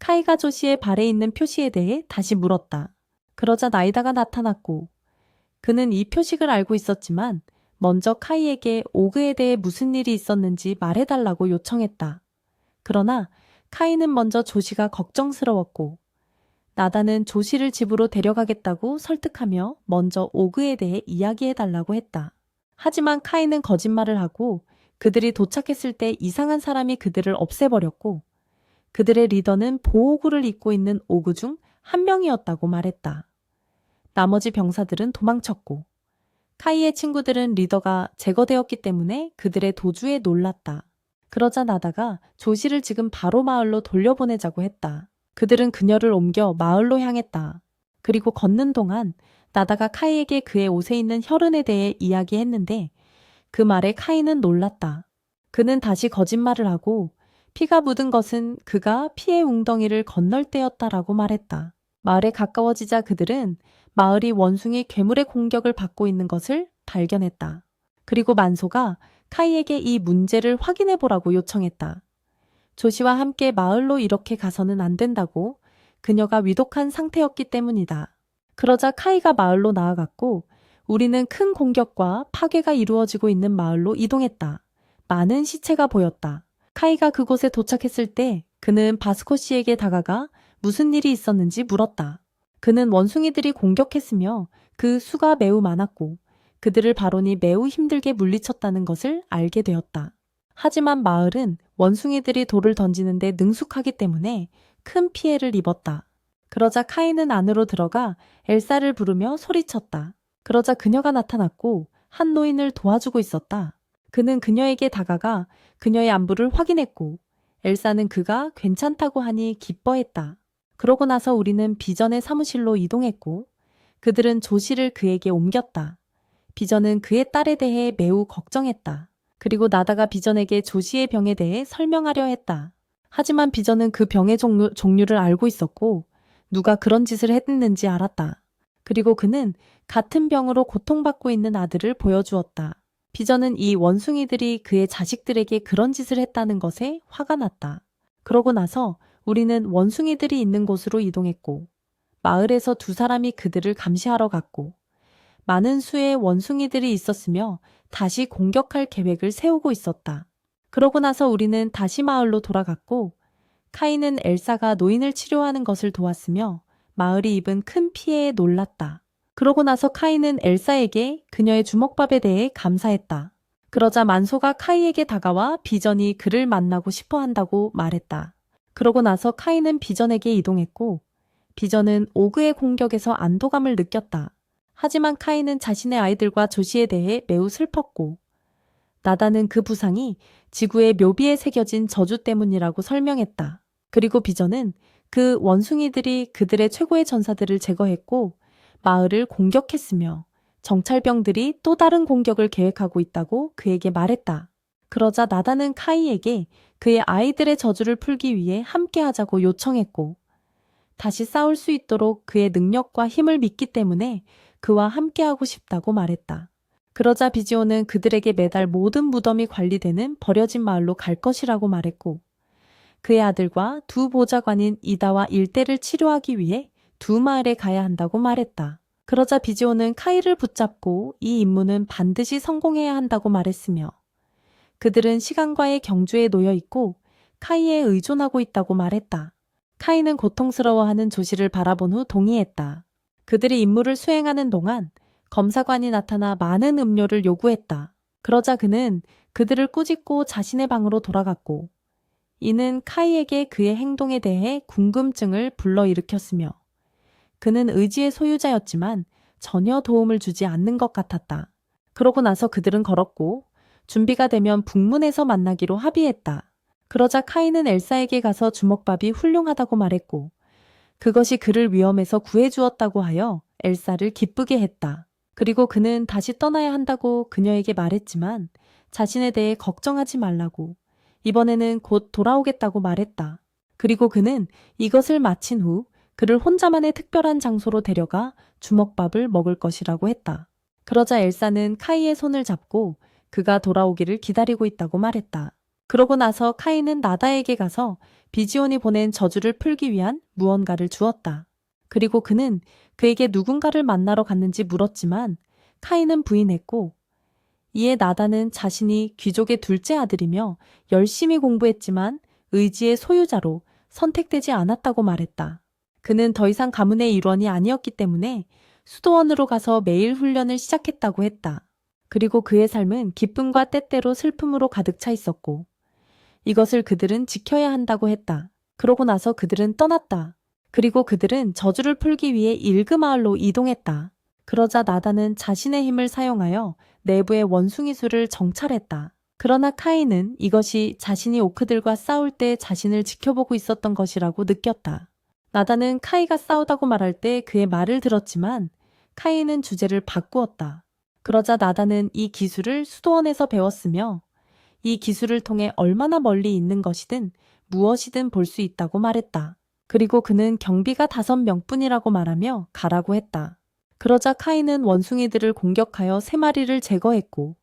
카이가 조시의 발에 있는 표시에 대해 다시 물었다. 그러자 나이다가 나타났고 그는 이 표식을 알고 있었지만 먼저 카이에게 오그에 대해 무슨 일이 있었는지 말해달라고 요청했다. 그러나 카이는 먼저 조시가 걱정스러웠고 나다는 조시를 집으로 데려가겠다고 설득하며 먼저 오그에 대해 이야기해달라고 했다. 하지만 카이는 거짓말을 하고 그들이 도착했을 때 이상한 사람이 그들을 없애버렸고 그들의 리더는 보호구를 입고 있는 오그 중 한 명이었다고 말했다. 나머지 병사들은 도망쳤고 카이의 친구들은 리더가 제거되었기 때문에 그들의 도주에 놀랐다. 그러자 나다가 조시를 지금 바로 마을로 돌려보내자고 했다. 그들은 그녀를 옮겨 마을로 향했다. 그리고 걷는 동안 나다가 카이에게 그의 옷에 있는 혈흔에 대해 이야기했는데 그 말에 카이는 놀랐다. 그는 다시 거짓말을 하고 피가 묻은 것은 그가 피의 웅덩이를 건널 때였다라고 말했다. 마을에 가까워지자 그들은 마을이 원숭이 괴물의 공격을 받고 있는 것을 발견했다. 그리고 만소가 카이에게 이 문제를 확인해 보라고 요청했다. 조시와 함께 마을로 이렇게 가서는 안 된다고 그녀가 위독한 상태였기 때문이다. 그러자 카이가 마을로 나아갔고 우리는 큰 공격과 파괴가 이루어지고 있는 마을로 이동했다. 많은 시체가 보였다. 카이가 그곳에 도착했을 때 그는 바스코 씨에게 다가가 무슨 일이 있었는지 물었다. 그는 원숭이들이 공격했으며 그 수가 매우 많았고 그들을 바론이 매우 힘들게 물리쳤다는 것을 알게 되었다. 하지만 마을은 원숭이들이 돌을 던지는데 능숙하기 때문에 큰 피해를 입었다. 그러자 카이는 안으로 들어가 엘사를 부르며 소리쳤다. 그러자 그녀가 나타났고 한 노인을 도와주고 있었다. 그는 그녀에게 다가가 그녀의 안부를 확인했고 엘사는 그가 괜찮다고 하니 기뻐했다. 그러고 나서 우리는 비전의 사무실로 이동했고 그들은 조시를 그에게 옮겼다. 비전은 그의 딸에 대해 매우 걱정했다. 그리고 나다가 비전에게 조시의 병에 대해 설명하려 했다. 하지만 비전은 그 병의 종류를 알고 있었고 누가 그런 짓을 했는지 알았다. 그리고 그는 같은 병으로 고통받고 있는 아들을 보여주었다. 비전은 이 원숭이들이 그의 자식들에게 그런 짓을 했다는 것에 화가 났다. 그러고 나서 우리는 원숭이들이 있는 곳으로 이동했고 마을에서 두 사람이 그들을 감시하러 갔고 많은 수의 원숭이들이 있었으며 다시 공격할 계획을 세우고 있었다. 그러고 나서 우리는 다시 마을로 돌아갔고 카이는 엘사가 노인을 치료하는 것을 도왔으며 마을이 입은 큰 피해에 놀랐다. 그러고 나서 카이는 엘사에게 그녀의 주먹밥에 대해 감사했다. 그러자 만소가 카이에게 다가와 비전이 그를 만나고 싶어 한다고 말했다. 그러고 나서 카이는 비전에게 이동했고 비전은 오그의 공격에서 안도감을 느꼈다. 하지만 카이는 자신의 아이들과 조시에 대해 매우 슬펐고 나다는 그 부상이 지구의 묘비에 새겨진 저주 때문이라고 설명했다. 그리고 비전은 그 원숭이들이 그들의 최고의 전사들을 제거했고 마을을 공격했으며 정찰병들이 또 다른 공격을 계획하고 있다고 그에게 말했다. 그러자 나다는 카이에게 그의 아이들의 저주를 풀기 위해 함께하자고 요청했고 다시 싸울 수 있도록 그의 능력과 힘을 믿기 때문에 그와 함께하고 싶다고 말했다. 그러자 비지오는 그들에게 매달 모든 무덤이 관리되는 버려진 마을로 갈 것이라고 말했고 그의 아들과 두 보좌관인 이다와 일대를 치료하기 위해 두 마을에 가야 한다고 말했다. 그러자 비지오는 카이를 붙잡고 이 임무는 반드시 성공해야 한다고 말했으며 그들은 시간과의 경주에 놓여 있고 카이에 의존하고 있다고 말했다. 카이는 고통스러워하는 조시를 바라본 후 동의했다. 그들이 임무를 수행하는 동안 검사관이 나타나 많은 음료를 요구했다. 그러자 그는 그들을 꾸짖고 자신의 방으로 돌아갔고 이는 카이에게 그의 행동에 대해 궁금증을 불러일으켰으며 그는 의지의 소유자였지만 전혀 도움을 주지 않는 것 같았다. 그러고 나서 그들은 걸었고 준비가 되면 북문에서 만나기로 합의했다. 그러자 카이는 엘사에게 가서 주먹밥이 훌륭하다고 말했고 그것이 그를 위험에서 구해주었다고 하여 엘사를 기쁘게 했다. 그리고 그는 다시 떠나야 한다고 그녀에게 말했지만 자신에 대해 걱정하지 말라고 이번에는 곧 돌아오겠다고 말했다. 그리고 그는 이것을 마친 후 그를 혼자만의 특별한 장소로 데려가 주먹밥을 먹을 것이라고 했다. 그러자 엘사는 카이의 손을 잡고 그가 돌아오기를 기다리고 있다고 말했다. 그러고 나서 카인은 나다에게 가서 비지온이 보낸 저주를 풀기 위한 무언가를 주었다. 그리고 그는 그에게 누군가를 만나러 갔는지 물었지만 카인은 부인했고, 이에 나다는 자신이 귀족의 둘째 아들이며 열심히 공부했지만 의지의 소유자로 선택되지 않았다고 말했다. 그는 더 이상 가문의 일원이 아니었기 때문에 수도원으로 가서 매일 훈련을 시작했다고 했다. 그리고 그의 삶은 기쁨과 때때로 슬픔으로 가득 차 있었고, 이것을 그들은 지켜야 한다고 했다. 그러고 나서 그들은 떠났다. 그리고 그들은 저주를 풀기 위해 일그 마을로 이동했다. 그러자 나다는 자신의 힘을 사용하여 내부의 원숭이 수를 정찰했다. 그러나 카인은 이것이 자신이 오크들과 싸울 때 자신을 지켜보고 있었던 것이라고 느꼈다. 나다는 카이가 싸우다고 말할 때 그의 말을 들었지만 카이는 주제를 바꾸었다. 그러자 나다는 이 기술을 수도원에서 배웠으며 이 기술을 통해 얼마나 멀리 있는 것이든 무엇이든 볼 수 있다고 말했다. 그리고 그는 경비가 5명뿐이라고 말하며 가라고 했다. 그러자 카인은 원숭이들을 공격하여 3마리를 제거했고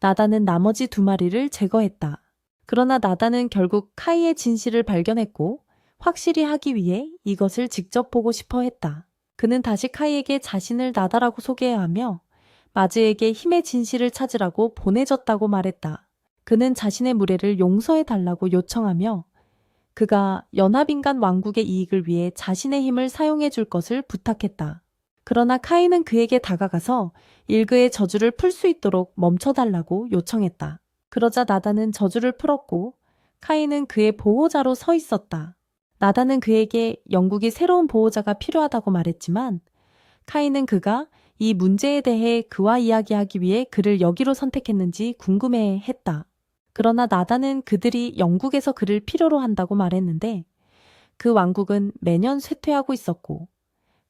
나다는 나머지 2마리를 제거했다. 그러나 나다는 결국 카이의 진실을 발견했고 확실히 하기 위해 이것을 직접 보고 싶어 했다. 그는 다시 카이에게 자신을 나다라고 소개하며 마즈에게 힘의 진실을 찾으라고 보내줬다고 말했다. 그는 자신의 무례를 용서해 달라고 요청하며 그가 연합인간 왕국의 이익을 위해 자신의 힘을 사용해 줄 것을 부탁했다. 그러나 카이는 그에게 다가가서 일그의 저주를 풀 수 있도록 멈춰달라고 요청했다. 그러자 나다는 저주를 풀었고 카이는 그의 보호자로 서 있었다. 나다는 그에게 영국이 새로운 보호자가 필요하다고 말했지만 카이는 그가 이 문제에 대해 그와 이야기하기 위해 그를 여기로 선택했는지 궁금해했다. 그러나 나다는 그들이 영국에서 그를 필요로 한다고 말했는데 그 왕국은 매년 쇠퇴하고 있었고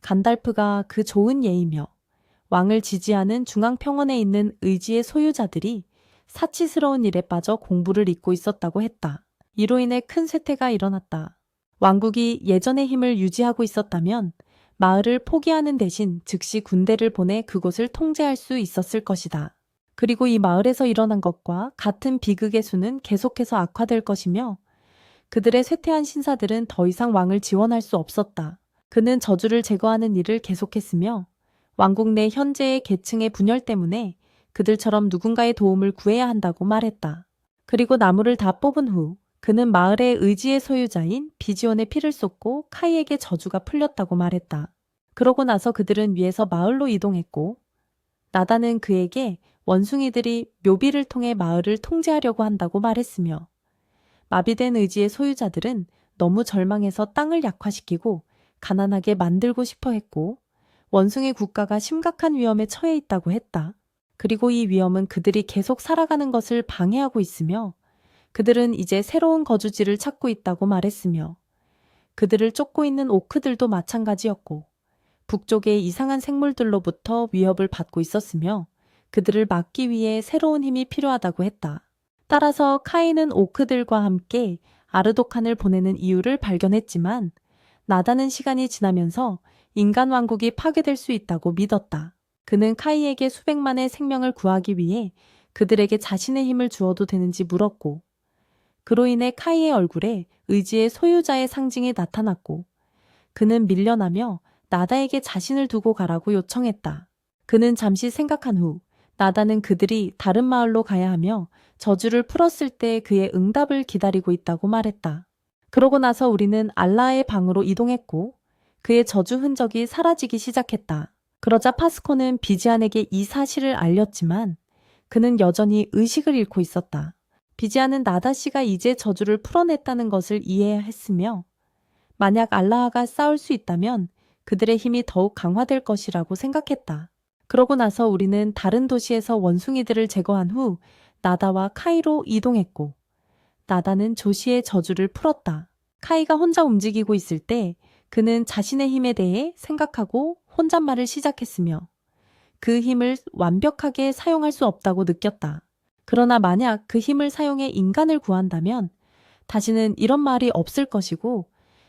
간달프가 그 좋은 예이며 왕을 지지하는 중앙평원에 있는 의지의 소유자들이 사치스러운 일에 빠져 공부를 잊고 있었다고 했다. 이로 인해 큰 쇠퇴가 일어났다. 왕국이 예전의 힘을 유지하고 있었다면 마을을 포기하는 대신 즉시 군대를 보내 그곳을 통제할 수 있었을 것이다. 그리고 이 마을에서 일어난 것과 같은 비극의 수는 계속해서 악화될 것이며 그들의 쇠퇴한 신사들은 더 이상 왕을 지원할 수 없었다. 그는 저주를 제거하는 일을 계속했으며 왕국 내 현재의 계층의 분열 때문에 그들처럼 누군가의 도움을 구해야 한다고 말했다. 그리고 나무를 다 뽑은 후 그는 마을의 의지의 소유자인 비지온의 피를 쏟고 카이에게 저주가 풀렸다고 말했다. 그러고 나서 그들은 위에서 마을로 이동했고 나다는 그에게 원숭이들이 묘비를 통해 마을을 통제하려고 한다고 말했으며 마비된 의지의 소유자들은 너무 절망해서 땅을 약화시키고 가난하게 만들고 싶어 했고 원숭이 국가가 심각한 위험에 처해 있다고 했다. 그리고 이 위험은 그들이 계속 살아가는 것을 방해하고 있으며 그들은 이제 새로운 거주지를 찾고 있다고 말했으며 그들을 쫓고 있는 오크들도 마찬가지였고 북쪽의 이상한 생물들로부터 위협을 받고 있었으며 그들을 막기 위해 새로운 힘이 필요하다고 했다. 따라서 카이는 오크들과 함께 아르도칸을 보내는 이유를 발견했지만 나다는 시간이 지나면서 인간 왕국이 파괴될 수 있다고 믿었다. 그는 카이에게 수백만의 생명을 구하기 위해 그들에게 자신의 힘을 주어도 되는지 물었고 그로 인해 카이의 얼굴에 의지의 소유자의 상징이 나타났고 그는 밀려나며 나다에게 자신을 두고 가라고 요청했다. 그는 잠시 생각한 후 나다는 그들이 다른 마을로 가야 하며 저주를 풀었을 때 그의 응답을 기다리고 있다고 말했다. 그러고 나서 우리는 알라의 방으로 이동했고 그의 저주 흔적이 사라지기 시작했다. 그러자 파스코는 비지안에게 이 사실을 알렸지만 그는 여전히 의식을 잃고 있었다. 비지안은 나다 씨가 이제 저주를 풀어냈다는 것을 이해했으며 만약 알라하가 싸울 수 있다면 그들의 힘이 더욱 강화될 것이라고 생각했다. 그러고 나서 우리는 다른 도시에서 원숭이들을 제거한 후 나다와 카이로 이동했고 나다는 조시의 저주를 풀었다. 카이가 혼자 움직이고 있을 때 그는 자신의 힘에 대해 생각하고 혼잣말을 시작했으며 그 힘을 완벽하게 사용할 수 없다고 느꼈다. 그러나 만약 그 힘을 사용해 인간을 구한다면 다시는 이런 말이 없을 것이고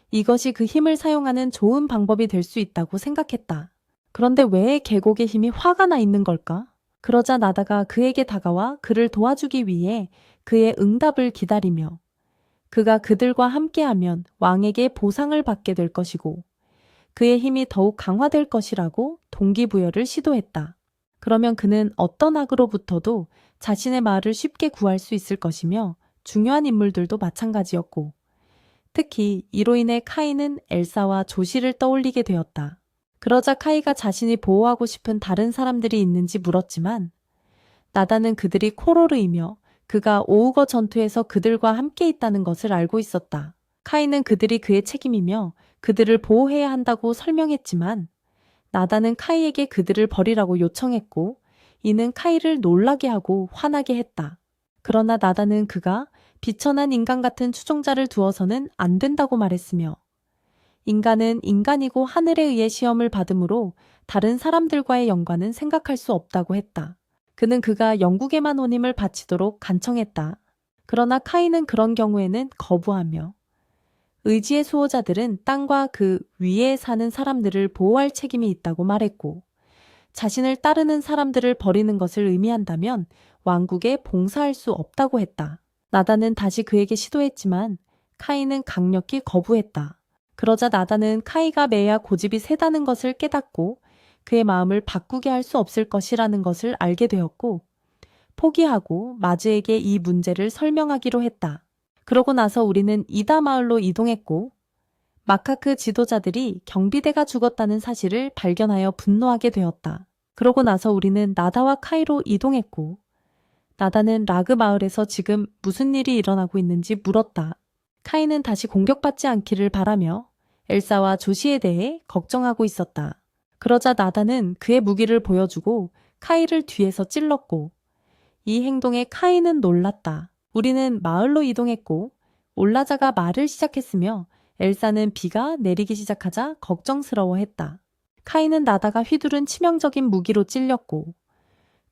이것이 그 힘을 사용하는 좋은 방법이 될 수 있다고 생각했다. 그런데 왜 계곡의 힘이 화가 나 있는 걸까? 그러자 나다가 그에게 다가와 그를 도와주기 위해 그의 응답을 기다리며 그가 그들과 함께하면 왕에게 보상을 받게 될 것이고 그의 힘이 더욱 강화될 것이라고 동기부여를 시도했다. 그러면 그는 어떤 악으로부터도 자신의 마을을 쉽게 구할 수 있을 것이며 중요한 인물들도 마찬가지였고 특히 이로 인해 카이는 엘사와 조시를 떠올리게 되었다. 그러자 카이가 자신이 보호하고 싶은 다른 사람들이 있는지 물었지만 나다는 그들이 코로르이며 그가 오우거 전투에서 그들과 함께 있다는 것을 알고 있었다. 카이는 그들이 그의 책임이며 그들을 보호해야 한다고 설명했지만 나다는 카이에게 그들을 버리라고 요청했고 이는 카이를 놀라게 하고 화나게 했다. 그러나 나다는 그가 비천한 인간 같은 추종자를 두어서는 안 된다고 말했으며 인간은 인간이고 하늘에 의해 시험을 받으므로 다른 사람들과의 연관은 생각할 수 없다고 했다. 그는 그가 영국에만 온 힘을 바치도록 간청했다. 그러나 카이는 그런 경우에는 거부하며 의지의 수호자들은 땅과 그 위에 사는 사람들을 보호할 책임이 있다고 말했고 자신을 따르는 사람들을 버리는 것을 의미한다면 왕국에 봉사할 수 없다고 했다. 나다는 다시 그에게 시도했지만 카이는 강력히 거부했다. 그러자 나다는 카이가 매야 고집이 세다는 것을 깨닫고 그의 마음을 바꾸게 할 수 없을 것이라는 것을 알게 되었고 포기하고 마즈에게 이 문제를 설명하기로 했다. 그러고 나서 우리는 이다 마을로 이동했고 마카크 지도자들이 경비대가 죽었다는 사실을 발견하여 분노하게 되었다. 그러고 나서 우리는 나다와 카이로 이동했고 나다는 라그 마을에서 지금 무슨 일이 일어나고 있는지 물었다. 카이는 다시 공격받지 않기를 바라며 엘사와 조시에 대해 걱정하고 있었다. 그러자 나다는 그의 무기를 보여주고 카이를 뒤에서 찔렀고 이 행동에 카이는 놀랐다. 우리는 마을로 이동했고 올라자가 말을 시작했으며 엘사는 비가 내리기 시작하자 걱정스러워했다. 카이는 나다가 휘두른 치명적인 무기로 찔렸고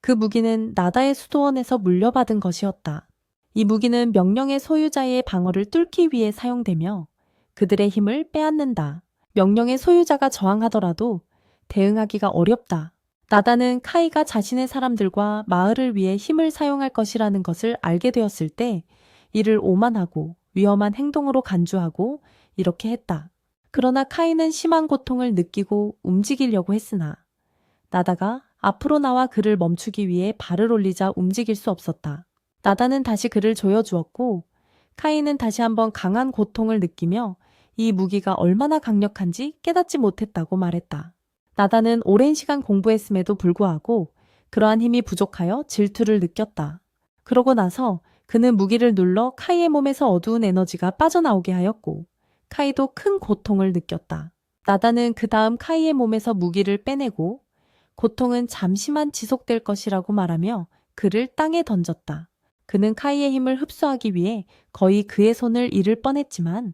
그 무기는 나다의 수도원에서 물려받은 것이었다. 이 무기는 명령의 소유자의 방어를 뚫기 위해 사용되며 그들의 힘을 빼앗는다. 명령의 소유자가 저항하더라도 대응하기가 어렵다. 나다는 카이가 자신의 사람들과 마을을 위해 힘을 사용할 것이라는 것을 알게 되었을 때 이를 오만하고 위험한 행동으로 간주하고 이렇게 했다. 그러나 카이는 심한 고통을 느끼고 움직이려고 했으나 나다가 앞으로 나와 그를 멈추기 위해 발을 올리자 움직일 수 없었다. 나다는 다시 그를 조여주었고 카이는 다시 한번 강한 고통을 느끼며 이 무기가 얼마나 강력한지 깨닫지 못했다고 말했다. 나다는 오랜 시간 공부했음에도 불구하고 그러한 힘이 부족하여 질투를 느꼈다. 그러고 나서 그는 무기를 눌러 카이의 몸에서 어두운 에너지가 빠져나오게 하였고 카이도 큰 고통을 느꼈다. 나다는 그 다음 카이의 몸에서 무기를 빼내고 고통은 잠시만 지속될 것이라고 말하며 그를 땅에 던졌다. 그는 카이의 힘을 흡수하기 위해 거의 그의 손을 잃을 뻔했지만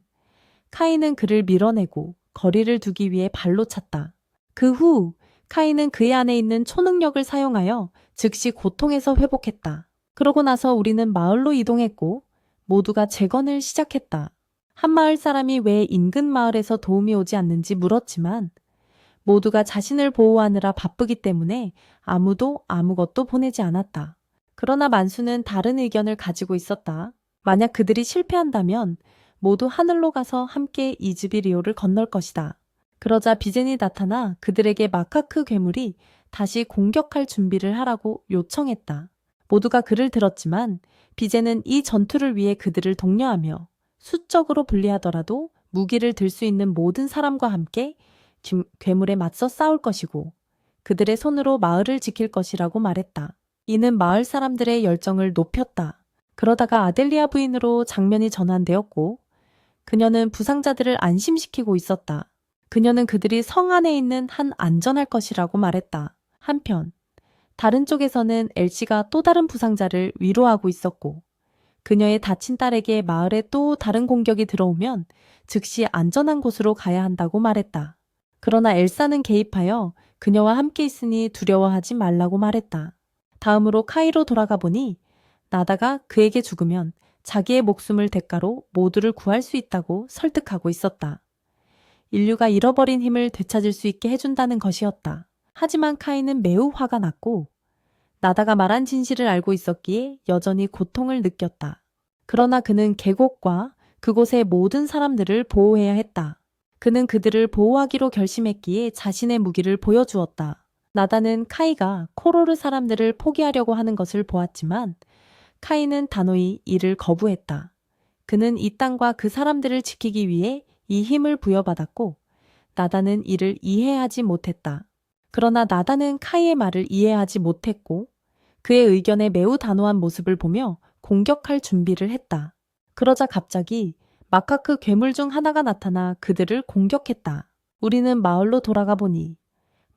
카이는 그를 밀어내고 거리를 두기 위해 발로 찼다. 그 후 카이는 그의 안에 있는 초능력을 사용하여 즉시 고통에서 회복했다. 그러고 나서 우리는 마을로 이동했고 모두가 재건을 시작했다. 한 마을 사람이 왜 인근 마을에서 도움이 오지 않는지 물었지만 모두가 자신을 보호하느라 바쁘기 때문에 아무도 아무것도 보내지 않았다. 그러나 만수는 다른 의견을 가지고 있었다. 만약 그들이 실패한다면 모두 하늘로 가서 함께 이즈비리오를 건널 것이다. 그러자 비젠이 나타나 그들에게 마카크 괴물이 다시 공격할 준비를 하라고 요청했다. 모두가 그를 들었지만 비젠은 이 전투를 위해 그들을 독려하며 수적으로 불리하더라도 무기를 들 수 있는 모든 사람과 함께 괴물에 맞서 싸울 것이고 그들의 손으로 마을을 지킬 것이라고 말했다. 이는 마을 사람들의 열정을 높였다. 그러다가 아델리아 부인으로 장면이 전환되었고 그녀는 부상자들을 안심시키고 있었다. 그녀는 그들이 성 안에 있는 한 안전할 것이라고 말했다. 한편 다른 쪽에서는 엘씨가 또 다른 부상자를 위로하고 있었고 그녀의 다친 딸에게 마을에 또 다른 공격이 들어오면 즉시 안전한 곳으로 가야 한다고 말했다. 그러나 엘사는 개입하여 그녀와 함께 있으니 두려워하지 말라고 말했다. 다음으로 카이로 돌아가 보니 나다가 그에게 죽으면 자기의 목숨을 대가로 모두를 구할 수 있다고 설득하고 있었다. 인류가 잃어버린 힘을 되찾을 수 있게 해준다는 것이었다. 하지만 카이는 매우 화가 났고 나다가 말한 진실을 알고 있었기에 여전히 고통을 느꼈다. 그러나 그는 계곡과 그곳의 모든 사람들을 보호해야 했다. 그는 그들을 보호하기로 결심했기에 자신의 무기를 보여주었다. 나다는 카이가 코로르 사람들을 포기하려고 하는 것을 보았지만 카이는 단호히 이를 거부했다. 그는 이 땅과 그 사람들을 지키기 위해 이 힘을 부여받았고 나다는 이를 이해하지 못했다. 그러나 나다는 카이의 말을 이해하지 못했고 그의 의견에 매우 단호한 모습을 보며 공격할 준비를 했다. 그러자 갑자기 마카크 괴물 중 하나가 나타나 그들을 공격했다. 우리는 마을로 돌아가 보니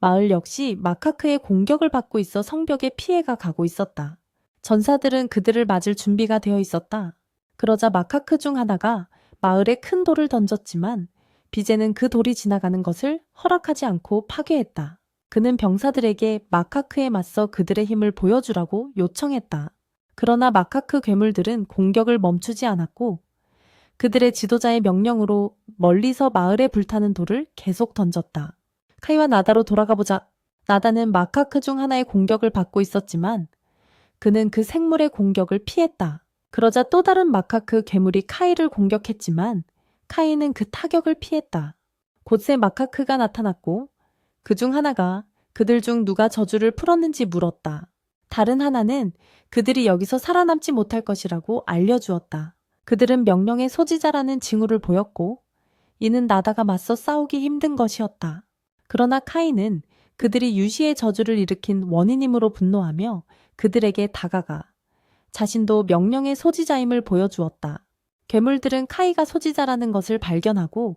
마을 역시 마카크의 공격을 받고 있어 성벽에 피해가 가고 있었다. 전사들은 그들을 맞을 준비가 되어 있었다. 그러자 마카크 중 하나가 마을에 큰 돌을 던졌지만 비제는 그 돌이 지나가는 것을 허락하지 않고 파괴했다. 그는 병사들에게 마카크에 맞서 그들의 힘을 보여주라고 요청했다. 그러나 마카크 괴물들은 공격을 멈추지 않았고 그들의 지도자의 명령으로 멀리서 마을에 불타는 돌을 계속 던졌다. 카이와 나다로 돌아가 보자. 나다는 마카크 중 하나의 공격을 받고 있었지만 그는 그 생물의 공격을 피했다. 그러자 또 다른 마카크 괴물이 카이를 공격했지만 카이는 그 타격을 피했다. 곧새 마카크가 나타났고 그 중 하나가 그들 중 누가 저주를 풀었는지 물었다. 다른 하나는 그들이 여기서 살아남지 못할 것이라고 알려주었다. 그들은 명령의 소지자라는 징후를 보였고 이는 나다가 맞서 싸우기 힘든 것이었다. 그러나 카이는 그들이 유시의 저주를 일으킨 원인임으로 분노하며 그들에게 다가가 자신도 명령의 소지자임을 보여주었다. 괴물들은 카이가 소지자라는 것을 발견하고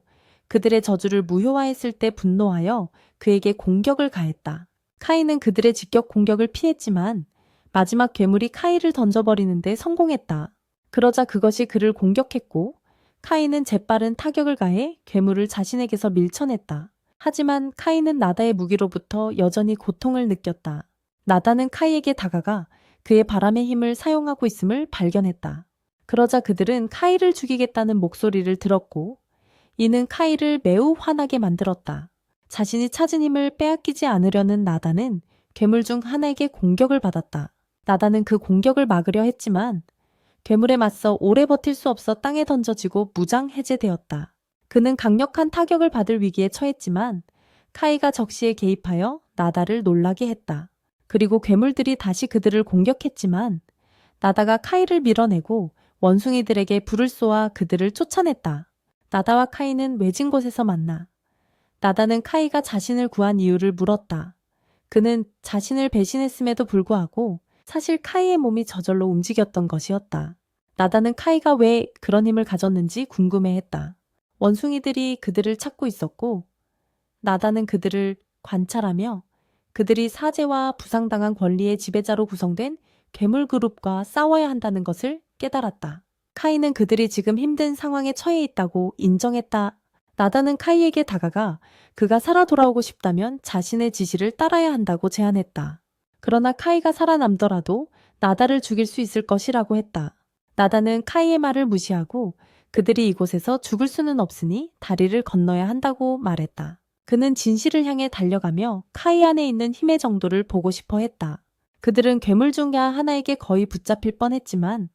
그들의 저주를 무효화했을 때 분노하여 그에게 공격을 가했다. 카이는 그들의 직격 공격을 피했지만 마지막 괴물이 카이를 던져버리는데 성공했다. 그러자 그것이 그를 공격했고 카이는 재빠른 타격을 가해 괴물을 자신에게서 밀쳐냈다. 하지만 카이는 나다의 무기로부터 여전히 고통을 느꼈다. 나다는 카이에게 다가가 그의 바람의 힘을 사용하고 있음을 발견했다. 그러자 그들은 카이를 죽이겠다는 목소리를 들었고 이는 카이를 매우 화나게 만들었다. 자신이 찾은 힘을 빼앗기지 않으려는 나다는 괴물 중 하나에게 공격을 받았다. 나다는 그 공격을 막으려 했지만 괴물에 맞서 오래 버틸 수 없어 땅에 던져지고 무장 해제되었다. 그는 강력한 타격을 받을 위기에 처했지만 카이가 적시에 개입하여 나다를 놀라게 했다. 그리고 괴물들이 다시 그들을 공격했지만 나다가 카이를 밀어내고 원숭이들에게 불을 쏘아 그들을 쫓아냈다. 나다와 카이는 외진 곳에서 만나 나다는 카이가 자신을 구한 이유를 물었다. 그는 자신을 배신했음에도 불구하고 사실 카이의 몸이 저절로 움직였던 것이었다. 나다는 카이가 왜 그런 힘을 가졌는지 궁금해했다. 원숭이들이 그들을 찾고 있었고 나다는 그들을 관찰하며 그들이 사제와 부상당한 권리의 지배자로 구성된 괴물 그룹과 싸워야 한다는 것을 깨달았다. 카이는 그들이 지금 힘든 상황에 처해 있다고 인정했다. 나다는 카이에게 다가가 그가 살아 돌아오고 싶다면 자신의 지시를 따라야 한다고 제안했다. 그러나 카이가 살아남더라도 나다를 죽일 수 있을 것이라고 했다. 나다는 카이의 말을 무시하고 그들이 이곳에서 죽을 수는 없으니 다리를 건너야 한다고 말했다. 그는 진실을 향해 달려가며 카이 안에 있는 힘의 정도를 보고 싶어 했다. 그들은 괴물 중 하나에게 거의 붙잡힐 뻔했지만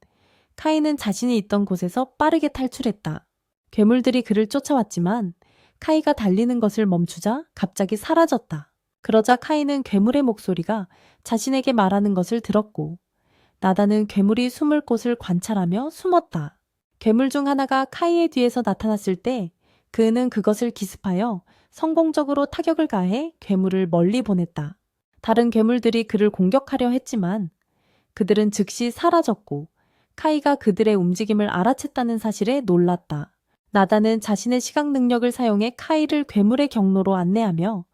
카이는 자신이 있던 곳에서 빠르게 탈출했다. 괴물들이 그를 쫓아왔지만 카이가 달리는 것을 멈추자 갑자기 사라졌다. 그러자 카이는 괴물의 목소리가 자신에게 말하는 것을 들었고 나다는 괴물이 숨을 곳을 관찰하며 숨었다. 괴물 중 하나가 카이의 뒤에서 나타났을 때 그는 그것을 기습하여 성공적으로 타격을 가해 괴물을 멀리 보냈다. 다른 괴물들이 그를 공격하려 했지만 그들은 즉시 사라졌고 카이가 그들의 움직임을 알아챘다는 사실에 놀랐다. 나다는 자신의 시각 능력을 사용해 카이를 괴물의 경로로 안내하며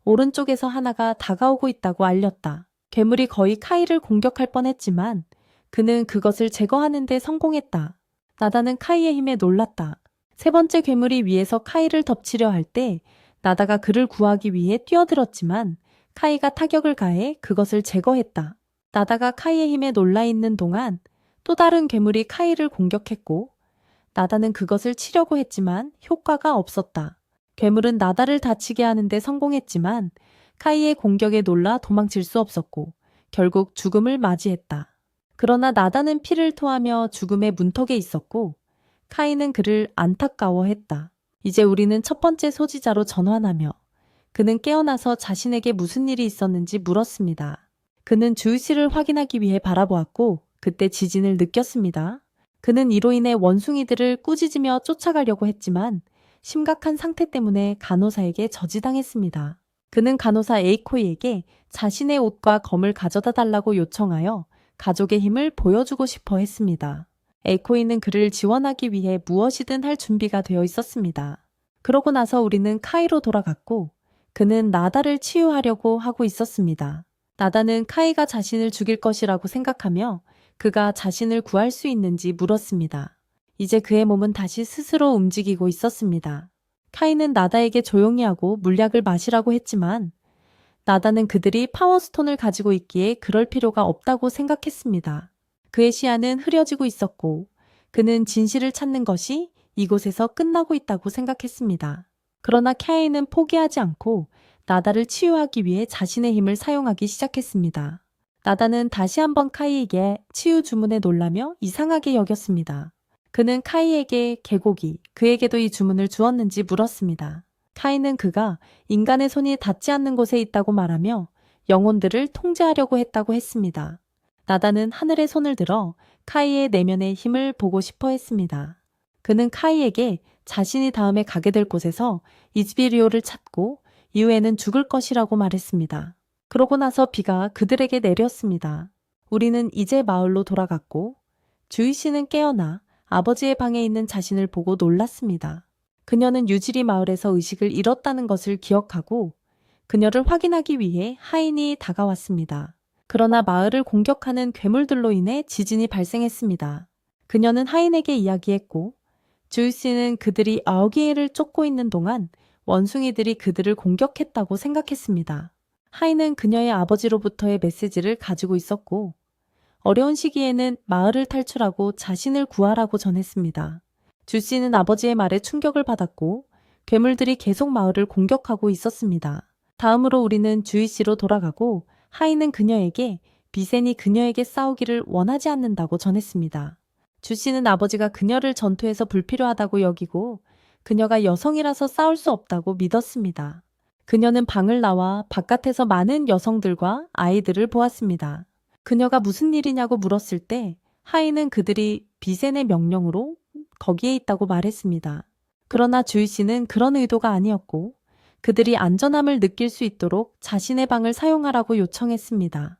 오른쪽에서 하나가 다가오고 있다고 알렸다. 괴물이 거의 카이를 공격할 뻔했지만 그는 그것을 제거하는 데 성공했다. 나다는 카이의 힘에 놀랐다. 세 번째 괴물이 위에서 카이를 덮치려 할 때 나다가 그를 구하기 위해 뛰어들었지만 카이가 타격을 가해 그것을 제거했다. 나다가 카이의 힘에 놀라 있는 동안 또 다른 괴물이 카이를 공격했고 나다는 그것을 치려고 했지만 효과가 없었다. 괴물은 나다를 다치게 하는데 성공했지만 카이의 공격에 놀라 도망칠 수 없었고 결국 죽음을 맞이했다. 그러나 나단은 피를 토하며 죽음의 문턱에 있었고 카인은 그를 안타까워했다. 이제 우리는 첫 번째 소지자로 전환하며 그는 깨어나서 자신에게 무슨 일이 있었는지 물었습니다. 그는 주의씨를 확인하기 위해 바라보았고 그때 지진을 느꼈습니다. 그는 이로 인해 원숭이들을 꾸짖으며 쫓아가려고 했지만 심각한 상태 때문에 간호사에게 저지당했습니다. 그는 간호사 에이코이에게 자신의 옷과 검을 가져다 달라고 요청하여 가족의 힘을 보여주고 싶어 했습니다. 에이코이는 그를 지원하기 위해 무엇이든 할 준비가 되어 있었습니다. 그러고 나서 우리는 카이로 돌아갔고 그는 나다를 치유하려고 하고 있었습니다. 나다는 카이가 자신을 죽일 것이라고 생각하며 그가 자신을 구할 수 있는지 물었습니다. 이제 그의 몸은 다시 스스로 움직이고 있었습니다. 카이는 나다에게 조용히 하고 물약을 마시라고 했지만 나다는 그들이 파워스톤을 가지고 있기에 그럴 필요가 없다고 생각했습니다. 그의 시야는 흐려지고 있었고 그는 진실을 찾는 것이 이곳에서 끝나고 있다고 생각했습니다. 그러나 카이는 포기하지 않고 나다를 치유하기 위해 자신의 힘을 사용하기 시작했습니다. 나다는 다시 한번 카이에게 치유 주문에 놀라며 이상하게 여겼습니다. 그는 카이에게 계곡이 그에게도 이 주문을 주었는지 물었습니다. 카이는 그가 인간의 손이 닿지 않는 곳에 있다고 말하며 영혼들을 통제하려고 했다고 했습니다. 나다는 하늘의 손을 들어 카이의 내면의 힘을 보고 싶어 했습니다. 그는 카이에게 자신이 다음에 가게 될 곳에서 이즈비리오를 찾고 이후에는 죽을 것이라고 말했습니다. 그러고 나서 비가 그들에게 내렸습니다. 우리는 이제 마을로 돌아갔고 주희 씨는 깨어나 아버지의 방에 있는 자신을 보고 놀랐습니다. 그녀는 유지리 마을에서 의식을 잃었다는 것을 기억하고 그녀를 확인하기 위해 하인이 다가왔습니다. 그러나 마을을 공격하는 괴물들로 인해 지진이 발생했습니다. 그녀는 하인에게 이야기했고 주희 씨는 그들이 아오기에를 쫓고 있는 동안 원숭이들이 그들을 공격했다고 생각했습니다. 하인은 그녀의 아버지로부터의 메시지를 가지고 있었고 어려운 시기에는 마을을 탈출하고 자신을 구하라고 전했습니다. 주 씨는 아버지의 말에 충격을 받았고 괴물들이 계속 마을을 공격하고 있었습니다. 다음으로 우리는 주희 씨로 돌아가고 하인은 그녀에게 비센이 그녀에게 싸우기를 원하지 않는다고 전했습니다. 주 씨는 아버지가 그녀를 전투에서 불필요하다고 여기고 그녀가 여성이라서 싸울 수 없다고 믿었습니다. 그녀는 방을 나와 바깥에서 많은 여성들과 아이들을 보았습니다. 그녀가 무슨 일이냐고 물었을 때 하인은 그들이 비센의 명령으로 거기에 있다고 말했습니다. 그러나 주희 씨는 그런 의도가 아니었고 그들이 안전함을 느낄 수 있도록 자신의 방을 사용하라고 요청했습니다.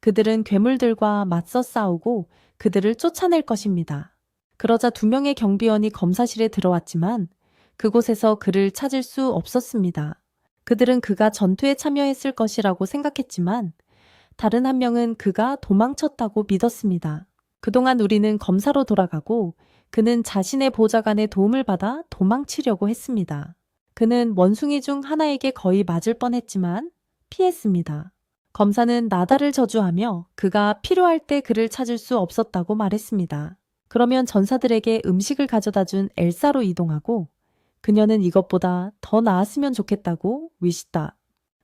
그들은 괴물들과 맞서 싸우고 그들을 쫓아낼 것입니다. 그러자 2명의 경비원이 검사실에 들어왔지만 그곳에서 그를 찾을 수 없었습니다. 그들은 그가 전투에 참여했을 것이라고 생각했지만 다른 한 명은 그가 도망쳤다고 믿었습니다. 그동안 우리는 검사로 돌아가고 그는 자신의 보좌관의 도움을 받아 도망치려고 했습니다. 그는 원숭이 중 하나에게 거의 맞을 뻔했지만 피했습니다. 검사는 나다를 저주하며 그가 필요할 때 그를 찾을 수 없었다고 말했습니다. 그러면 전사들에게 음식을 가져다 준 엘사로 이동하고 그녀는 이것보다 더 나았으면 좋겠다고 위시다.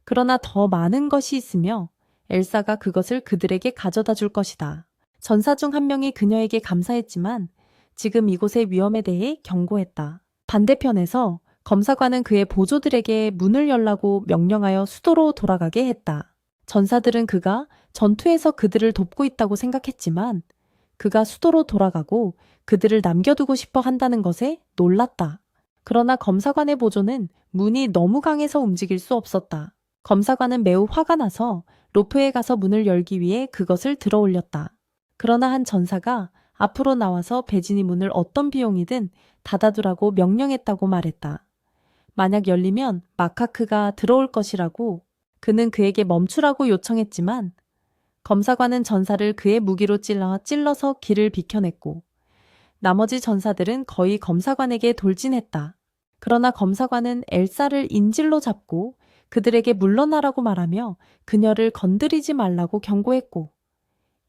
그러나 더 많은 것이 있으며 엘사가 그것을 그들에게 가져다 줄 것이다. 전사 중 한 명이 그녀에게 감사했지만 지금 이곳의 위험에 대해 경고했다. 반대편에서 검사관은 그의 보조들에게 문을 열라고 명령하여 수도로 돌아가게 했다. 전사들은 그가 전투에서 그들을 돕고 있다고 생각했지만 그가 수도로 돌아가고 그들을 남겨두고 싶어 한다는 것에 놀랐다. 그러나 검사관의 보조는 문이 너무 강해서 움직일 수 없었다. 검사관은 매우 화가 나서 로프에 가서 문을 열기 위해 그것을 들어 올렸다. 그러나 한 전사가 앞으로 나와서 배진이 문을 어떤 비용이든 닫아두라고 명령했다고 말했다. 만약 열리면 마카크가 들어올 것이라고 그는 그에게 멈추라고 요청했지만 검사관은 전사를 그의 무기로 찔러서 길을 비켜냈고 나머지 전사들은 거의 검사관에게 돌진했다. 그러나 검사관은 엘사를 인질로 잡고 그들에게 물러나라고 말하며 그녀를 건드리지 말라고 경고했고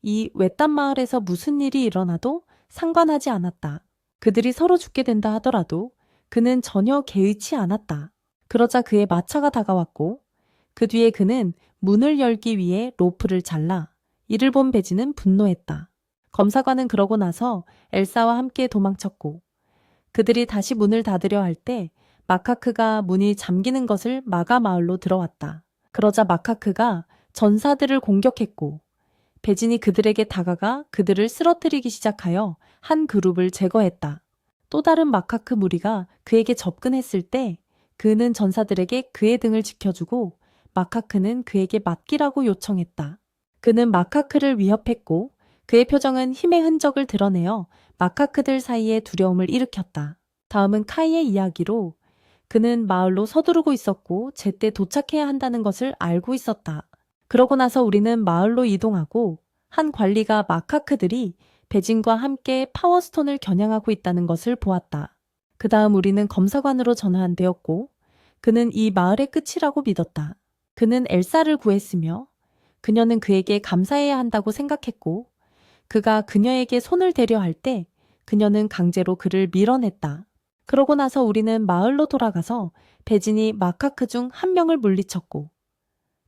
이 외딴 마을에서 무슨 일이 일어나도 상관하지 않았다. 그들이 서로 죽게 된다 하더라도 그는 전혀 개의치 않았다. 그러자 그의 마차가 다가왔고 그 뒤에 그는 문을 열기 위해 로프를 잘라. 이를 본 베지는 분노했다. 검사관은 그러고 나서 엘사와 함께 도망쳤고 그들이 다시 문을 닫으려 할 때 마카크가 문이 잠기는 것을 막아 마을로 들어왔다. 그러자 마카크가 전사들을 공격했고 베진이 그들에게 다가가 그들을 쓰러뜨리기 시작하여 한 그룹을 제거했다. 또 다른 마카크 무리가 그에게 접근했을 때 그는 전사들에게 그의 등을 지켜주고 마카크는 그에게 맡기라고 요청했다. 그는 마카크를 위협했고 그의 표정은 힘의 흔적을 드러내어 마카크들 사이에 두려움을 일으켰다. 다음은 카이의 이야기로 그는 마을로 서두르고 있었고 제때 도착해야 한다는 것을 알고 있었다. 그러고 나서 우리는 마을로 이동하고 한 관리가 마카크들이 베진과 함께 파워스톤을 겨냥하고 있다는 것을 보았다. 그 다음 우리는 검사관으로 전환되었고 그는 이 마을의 끝이라고 믿었다. 그는 엘사를 구했으며 그녀는 그에게 감사해야 한다고 생각했고 그가 그녀에게 손을 대려 할 때 그녀는 강제로 그를 밀어냈다. 그러고 나서 우리는 마을로 돌아가서 베진이 마카크 중 한 명을 물리쳤고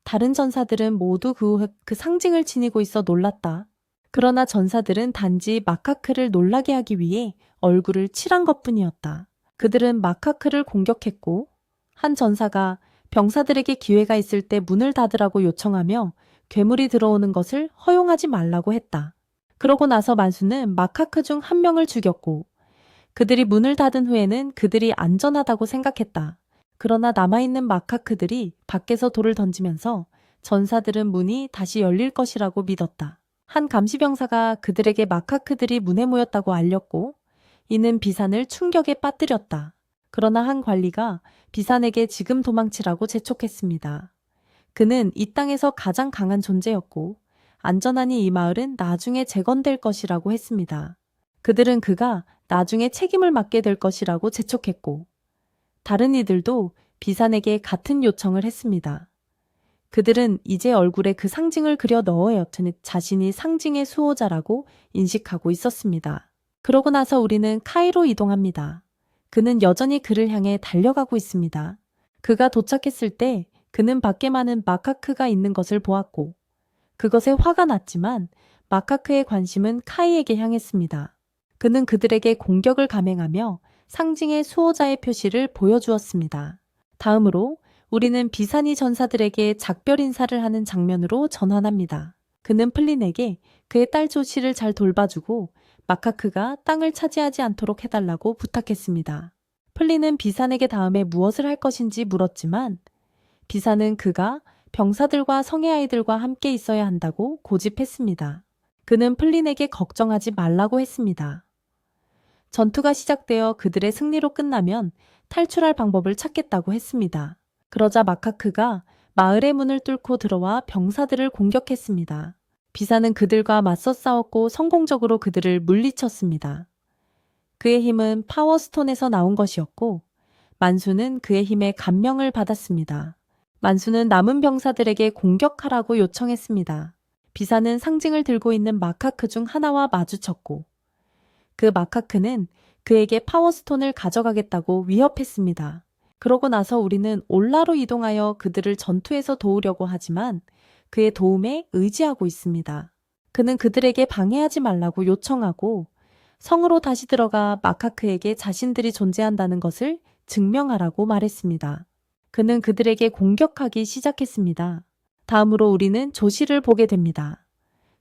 다른 전사들은 모두 그 상징을 지니고 있어 놀랐다. 그러나 전사들은 단지 마카크를 놀라게 하기 위해 얼굴을 칠한 것뿐이었다. 그들은 마카크를 공격했고 한 전사가 병사들에게 기회가 있을 때 문을 닫으라고 요청하며 괴물이 들어오는 것을 허용하지 말라고 했다. 그러고 나서 만수는 마카크 중 한 명을 죽였고 그들이 문을 닫은 후에는 그들이 안전하다고 생각했다. 그러나 남아있는 마카크들이 밖에서 돌을 던지면서 전사들은 문이 다시 열릴 것이라고 믿었다. 한 감시병사가 그들에게 마카크들이 문에 모였다고 알렸고 이는 비산을 충격에 빠뜨렸다. 그러나 한 관리가 비산에게 지금 도망치라고 재촉했습니다. 그는 이 땅에서 가장 강한 존재였고 안전하니 이 마을은 나중에 재건될 것이라고 했습니다. 그들은 그가 나중에 책임을 맡게 될 것이라고 재촉했고 다른 이들도 비산에게 같은 요청을 했습니다. 그들은 이제 얼굴에 그 상징을 그려 넣어야 자신이 상징의 수호자라고 인식하고 있었습니다. 그러고 나서 우리는 카이로 이동합니다. 그는 여전히 그를 향해 달려가고 있습니다. 그가 도착했을 때 그는 밖에 많은 마카크가 있는 것을 보았고 그것에 화가 났지만 마카크의 관심은 카이에게 향했습니다. 그는 그들에게 공격을 감행하며 상징의 수호자의 표시를 보여주었습니다. 다음으로 우리는 비산이 전사들에게 작별 인사를 하는 장면으로 전환합니다. 그는 플린에게 그의 딸 조시를 잘 돌봐주고 마카크가 땅을 차지하지 않도록 해달라고 부탁했습니다. 플린은 비산에게 다음에 무엇을 할 것인지 물었지만 비산은 그가 병사들과 성의 아이들과 함께 있어야 한다고 고집했습니다. 그는 플린에게 걱정하지 말라고 했습니다. 전투가 시작되어 그들의 승리로 끝나면 탈출할 방법을 찾겠다고 했습니다. 그러자 마카크가 마을의 문을 뚫고 들어와 병사들을 공격했습니다. 비사는 그들과 맞서 싸웠고 성공적으로 그들을 물리쳤습니다. 그의 힘은 파워스톤에서 나온 것이었고 만수는 그의 힘에 감명을 받았습니다. 만수는 남은 병사들에게 공격하라고 요청했습니다. 비사는 상징을 들고 있는 마카크 중 하나와 마주쳤고 그 마카크는 그에게 파워스톤을 가져가겠다고 위협했습니다. 그러고 나서 우리는 올라로 이동하여 그들을 전투에서 도우려고 하지만 그의 도움에 의지하고 있습니다. 그는 그들에게 방해하지 말라고 요청하고 성으로 다시 들어가 마카크에게 자신들이 존재한다는 것을 증명하라고 말했습니다. 그는 그들에게 공격하기 시작했습니다. 다음으로 우리는 조시를 보게 됩니다.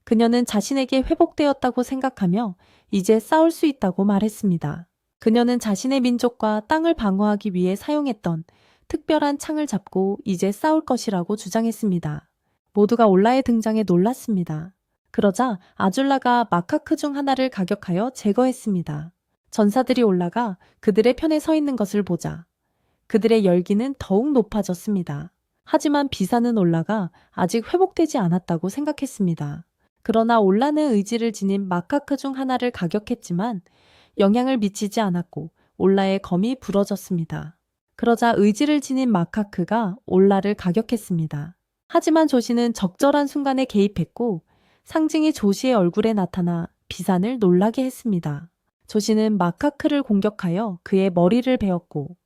그녀는 자신에게 회복되었다고 생각하며 이제 싸울 수 있다고 말했습니다. 그녀는 자신의 민족과 땅을 방어하기 위해 사용했던 특별한 창을 잡고 이제 싸울 것이라고 주장했습니다. 모두가 올라의 등장에 놀랐습니다. 그러자 아줄라가 마카크 중 하나를 가격하여 제거했습니다. 전사들이 올라가 그들의 편에 서 있는 것을 보자 그들의 열기는 더욱 높아졌습니다. 하지만 비사는 올라가 아직 회복되지 않았다고 생각했습니다. 그러나 올라는 의지를 지닌 마카크 중 하나를 가격했지만 영향을 미치지 않았고 올라의 검이 부러졌습니다. 그러자 의지를 지닌 마카크가 올라를 가격했습니다. 하지만 조시는 적절한 순간에 개입했고 상징이 조시의 얼굴에 나타나 비산을 놀라게 했습니다. 조시는 마카크를 공격하여 그의 머리를 베었고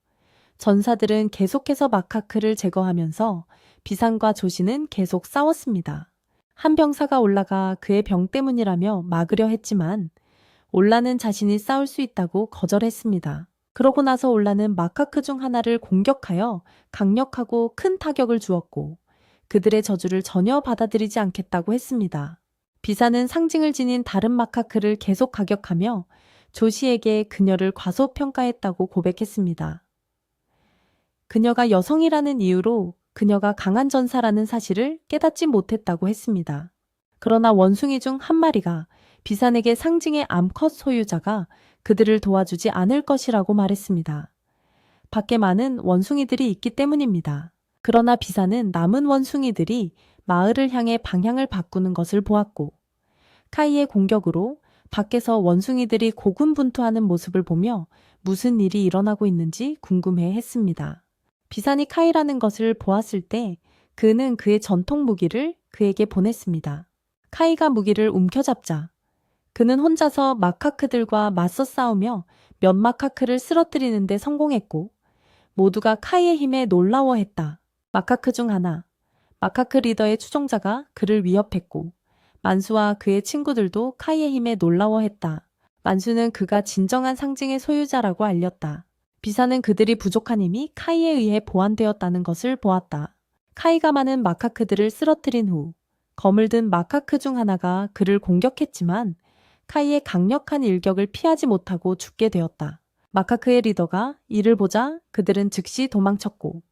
전사들은 계속해서 마카크를 제거하면서 비산과 조시는 계속 싸웠습니다. 한 병사가 올라가 그의 병 때문이라며 막으려 했지만 올라는 자신이 싸울 수 있다고 거절했습니다. 그러고 나서 올라는 마카크 중 하나를 공격하여 강력하고 큰 타격을 주었고 그들의 저주를 전혀 받아들이지 않겠다고 했습니다. 비사는 상징을 지닌 다른 마카크를 계속 가격하며 조시에게 그녀를 과소평가했다고 고백했습니다. 그녀가 여성이라는 이유로 그녀가 강한 전사라는 사실을 깨닫지 못했다고 했습니다. 그러나 원숭이 중 한 마리가 비산에게 상징의 암컷 소유자가 그들을 도와주지 않을 것이라고 말했습니다. 밖에 많은 원숭이들이 있기 때문입니다. 그러나 비산은 남은 원숭이들이 마을을 향해 방향을 바꾸는 것을 보았고 카이의 공격으로 밖에서 원숭이들이 고군분투하는 모습을 보며 무슨 일이 일어나고 있는지 궁금해 했습니다. 비산이 카이라는 것을 보았을 때 그는 그의 전통 무기를 그에게 보냈습니다. 카이가 무기를 움켜잡자 그는 혼자서 마카크들과 맞서 싸우며 몇 마카크를 쓰러뜨리는 데 성공했고 모두가 카이의 힘에 놀라워했다. 마카크 중 하나, 마카크 리더의 추종자가 그를 위협했고 만수와 그의 친구들도 카이의 힘에 놀라워했다. 만수는 그가 진정한 상징의 소유자라고 알렸다. 비사는 그들이 부족한 힘이 카이에 의해 보완되었다는 것을 보았다. 카이가 많은 마카크들을 쓰러뜨린 후 검을 든 마카크 중 하나가 그를 공격했지만 카이의 강력한 일격을 피하지 못하고 죽게 되었다. 마카크의 리더가 이를 보자 그들은 즉시 도망쳤고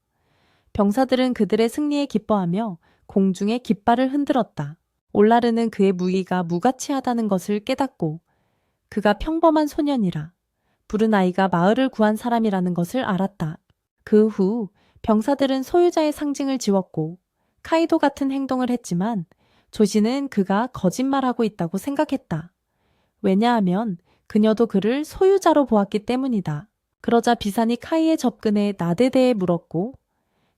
병사들은 그들의 승리에 기뻐하며 공중에 깃발을 흔들었다. 올라르는 그의 무기가 무가치하다는 것을 깨닫고 그가 평범한 소년이라 부른 아이가 마을을 구한 사람이라는 것을 알았다. 그 후 병사들은 소유자의 상징을 지웠고 카이도 같은 행동을 했지만 조시는 그가 거짓말하고 있다고 생각했다. 왜냐하면 그녀도 그를 소유자로 보았기 때문이다. 그러자 비산이 카이의 접근에 나대대해 물었고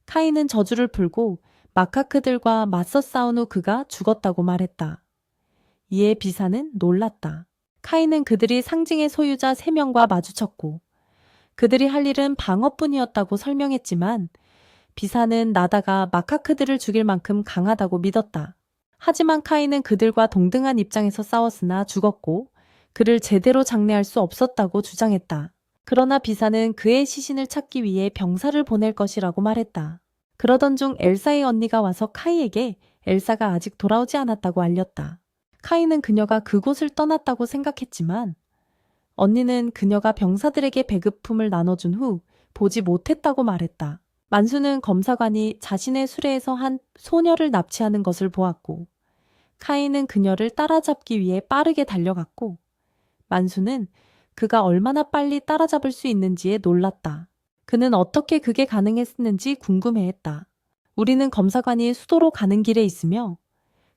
카이는 저주를 풀고 마카크들과 맞서 싸운 후 그가 죽었다고 말했다. 이에 비산은 놀랐다. 카이는 그들이 상징의 소유자 3명과 마주쳤고 그들이 할 일은 방어뿐이었다고 설명했지만 비산은 나다가 마카크들을 죽일 만큼 강하다고 믿었다. 하지만 카이는 그들과 동등한 입장에서 싸웠으나 죽었고 그를 제대로 장례할 수 없었다고 주장했다. 그러나 비사는 그의 시신을 찾기 위해 병사를 보낼 것이라고 말했다. 그러던 중 엘사의 언니가 와서 카이에게 엘사가 아직 돌아오지 않았다고 알렸다. 카이는 그녀가 그곳을 떠났다고 생각했지만 언니는 그녀가 병사들에게 배급품을 나눠준 후 보지 못했다고 말했다. 만수는 검사관이 자신의 수레에서 한 소녀를 납치하는 것을 보았고 카이는 그녀를 따라잡기 위해 빠르게 달려갔고 만수는 그가 얼마나 빨리 따라잡을 수 있는지에 놀랐다. 그는 어떻게 그게 가능했는지 궁금해했다. 우리는 검사관이 수도로 가는 길에 있으며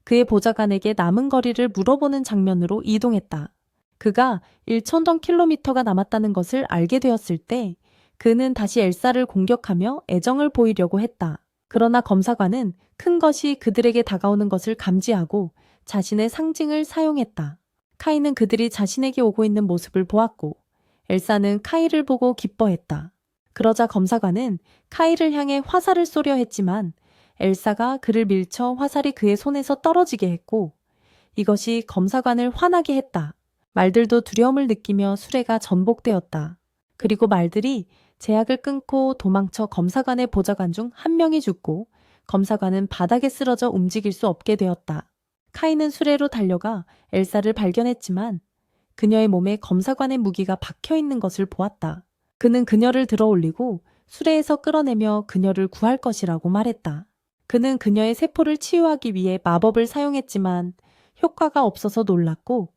그의 보좌관에게 남은 거리를 물어보는 장면으로 이동했다. 그가 1,000킬로미터가 남았다는 것을 알게 되었을 때 그는 다시 엘사를 공격하며 애정을 보이려고 했다. 그러나 검사관은 큰 것이 그들에게 다가오는 것을 감지하고 자신의 상징을 사용했다. 카이는 그들이 자신에게 오고 있는 모습을 보았고 엘사는 카이를 보고 기뻐했다. 그러자 검사관은 카이를 향해 화살을 쏘려 했지만 엘사가 그를 밀쳐 화살이 그의 손에서 떨어지게 했고 이것이 검사관을 화나게 했다. 말들도 두려움을 느끼며 수레가 전복되었다. 그리고 말들이 제약을 끊고 도망쳐 검사관의 보좌관 중 한 명이 죽고 검사관은 바닥에 쓰러져 움직일 수 없게 되었다. 카이는 수레로 달려가 엘사를 발견했지만 그녀의 몸에 검사관의 무기가 박혀 있는 것을 보았다. 그는 그녀를 들어 올리고 수레에서 끌어내며 그녀를 구할 것이라고 말했다. 그는 그녀의 세포를 치유하기 위해 마법을 사용했지만 효과가 없어서 놀랐고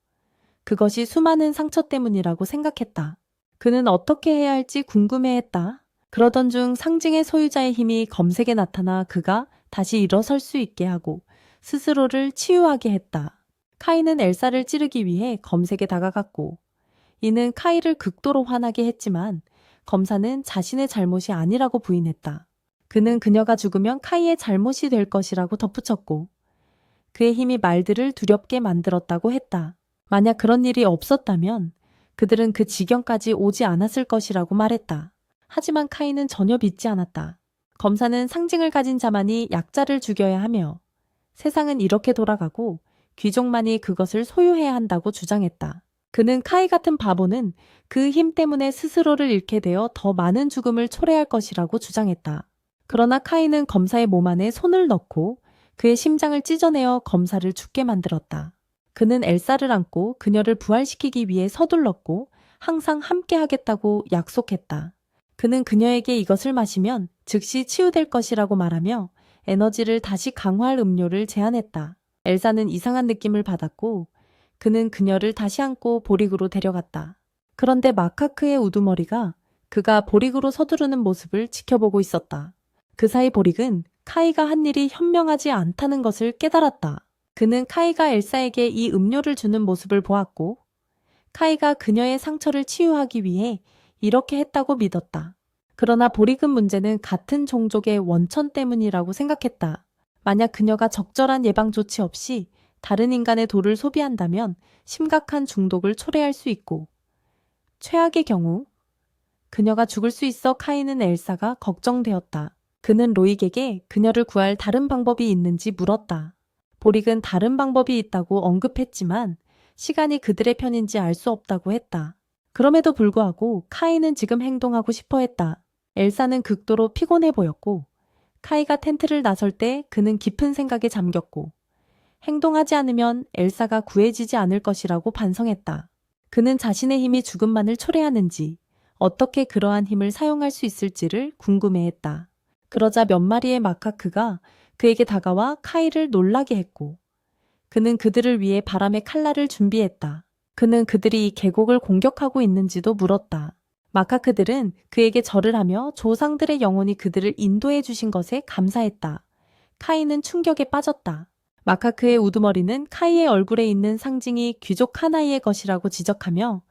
그것이 수많은 상처 때문이라고 생각했다. 그는 어떻게 해야 할지 궁금해했다. 그러던 중 상징의 소유자의 힘이 검색에 나타나 그가 다시 일어설 수 있게 하고 스스로를 치유하게 했다. 카이는 엘사를 찌르기 위해 검색에 다가갔고 이는 카이를 극도로 화나게 했지만 검사는 자신의 잘못이 아니라고 부인했다. 그는 그녀가 죽으면 카이의 잘못이 될 것이라고 덧붙였고 그의 힘이 말들을 두렵게 만들었다고 했다. 만약 그런 일이 없었다면 그들은 그 지경까지 오지 않았을 것이라고 말했다. 하지만 카이는 전혀 믿지 않았다. 검사는 상징을 가진 자만이 약자를 죽여야 하며 세상은 이렇게 돌아가고 귀족만이 그것을 소유해야 한다고 주장했다. 그는 카이 같은 바보는 그 힘 때문에 스스로를 잃게 되어 더 많은 죽음을 초래할 것이라고 주장했다. 그러나 카이는 검사의 몸 안에 손을 넣고 그의 심장을 찢어내어 검사를 죽게 만들었다. 그는 엘사를 안고 그녀를 부활시키기 위해 서둘렀고 항상 함께 하겠다고 약속했다. 그는 그녀에게 이것을 마시면 즉시 치유될 것이라고 말하며 에너지를 다시 강화할 음료를 제안했다. 엘사는 이상한 느낌을 받았고 그는 그녀를 다시 안고 보릭으로 데려갔다. 그런데 마카크의 우두머리가 그가 보릭으로 서두르는 모습을 지켜보고 있었다. 그 사이 보릭은 카이가 한 일이 현명하지 않다는 것을 깨달았다. 그는 카이가 엘사에게 이 음료를 주는 모습을 보았고 카이가 그녀의 상처를 치유하기 위해 이렇게 했다고 믿었다. 그러나 보릭은 문제는 같은 종족의 원천 때문이라고 생각했다. 만약 그녀가 적절한 예방 조치 없이 다른 인간의 돌을 소비한다면 심각한 중독을 초래할 수 있고 최악의 경우 그녀가 죽을 수 있어 카이는 엘사가 걱정되었다. 그는 로익에게 그녀를 구할 다른 방법이 있는지 물었다. 보릭은 다른 방법이 있다고 언급했지만 시간이 그들의 편인지 알 수 없다고 했다. 그럼에도 불구하고 카이는 지금 행동하고 싶어 했다. 엘사는 극도로 피곤해 보였고 카이가 텐트를 나설 때 그는 깊은 생각에 잠겼고 행동하지 않으면 엘사가 구해지지 않을 것이라고 반성했다. 그는 자신의 힘이 죽음만을 초래하는지 어떻게 그러한 힘을 사용할 수 있을지를 궁금해했다. 그러자 몇 마리의 마카크가 그에게 다가와 카이를 놀라게 했고 그는 그들을 위해 바람의 칼날을 준비했다. 그는 그들이 이 계곡을 공격하고 있는지도 물었다. 마카크들은 그에게 절을 하며 조상들의 영혼이 그들을 인도해 주신 것에 감사했다. 카이는 충격에 빠졌다. 마카크의 우두머리는 카이의 얼굴에 있는 상징이 귀족 하나이의 것이라고 지적하며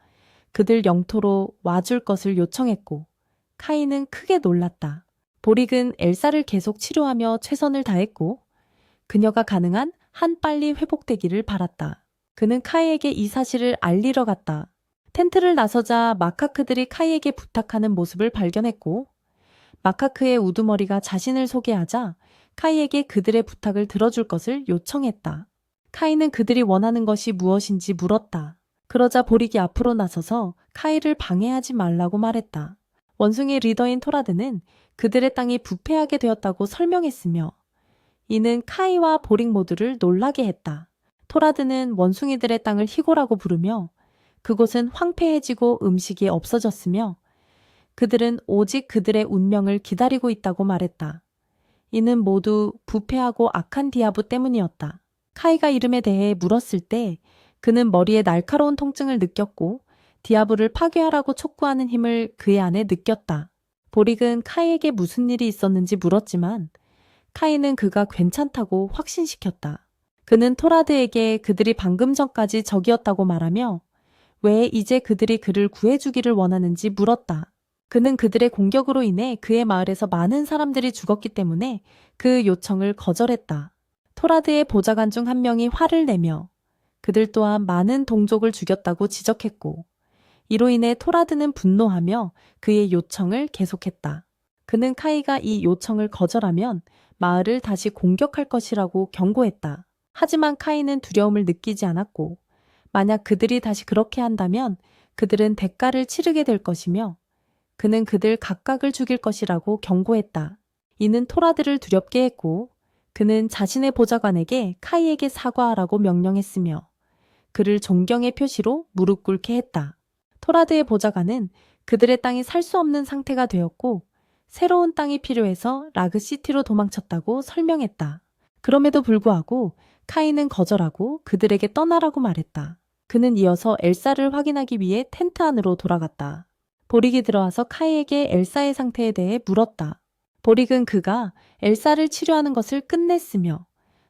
그들 영토로 와줄 것을 요청했고 카이는 크게 놀랐다. 보릭은 엘사를 계속 치료하며 최선을 다했고 그녀가 가능한 한 빨리 회복되기를 바랐다. 그는 카이에게 이 사실을 알리러 갔다. 텐트를 나서자 마카크들이 카이에게 부탁하는 모습을 발견했고 마카크의 우두머리가 자신을 소개하자 카이에게 그들의 부탁을 들어줄 것을 요청했다. 카이는 그들이 원하는 것이 무엇인지 물었다. 그러자 보릭이 앞으로 나서서 카이를 방해하지 말라고 말했다. 원숭이 리더인 토라드는 그들의 땅이 부패하게 되었다고 설명했으며 이는 카이와 보릭 모두를 놀라게 했다. 토라드는 원숭이들의 땅을 희고라고 부르며 그곳은 황폐해지고 음식이 없어졌으며 그들은 오직 그들의 운명을 기다리고 있다고 말했다. 이는 모두 부패하고 악한 디아브 때문이었다. 카이가 이름에 대해 물었을 때 그는 머리에 날카로운 통증을 느꼈고 디아브를 파괴하라고 촉구하는 힘을 그의 안에 느꼈다. 보릭은 카이에게 무슨 일이 있었는지 물었지만 카이는 그가 괜찮다고 확신시켰다. 그는 토라드에게 그들이 방금 전까지 적이었다고 말하며 왜 이제 그들이 그를 구해주기를 원하는지 물었다. 그는 그들의 공격으로 인해 그의 마을에서 많은 사람들이 죽었기 때문에 그 요청을 거절했다. 토라드의 보좌관 중 한 명이 화를 내며 그들 또한 많은 동족을 죽였다고 지적했고 이로 인해 토라드는 분노하며 그의 요청을 계속했다. 그는 카이가 이 요청을 거절하면 마을을 다시 공격할 것이라고 경고했다. 하지만 카이는 두려움을 느끼지 않았고 만약 그들이 다시 그렇게 한다면 그들은 대가를 치르게 될 것이며 그는 그들 각각을 죽일 것이라고 경고했다. 이는 토라드를 두렵게 했고 그는 자신의 보좌관에게 카이에게 사과하라고 명령했으며 그를 존경의 표시로 무릎 꿇게 했다. 토라드의 보좌관은 그들의 땅이 살 수 없는 상태가 되었고 새로운 땅이 필요해서 라그시티로 도망쳤다고 설명했다. 그럼에도 불구하고 카이는 거절하고 그들에게 떠나라고 말했다. 그는 이어서 엘사를 확인하기 위해 텐트 안으로 돌아갔다. 보릭이 들어와서 카이에게 엘사의 상태에 대해 물었다. 보릭은 그가 엘사를 치료하는 것을 끝냈으며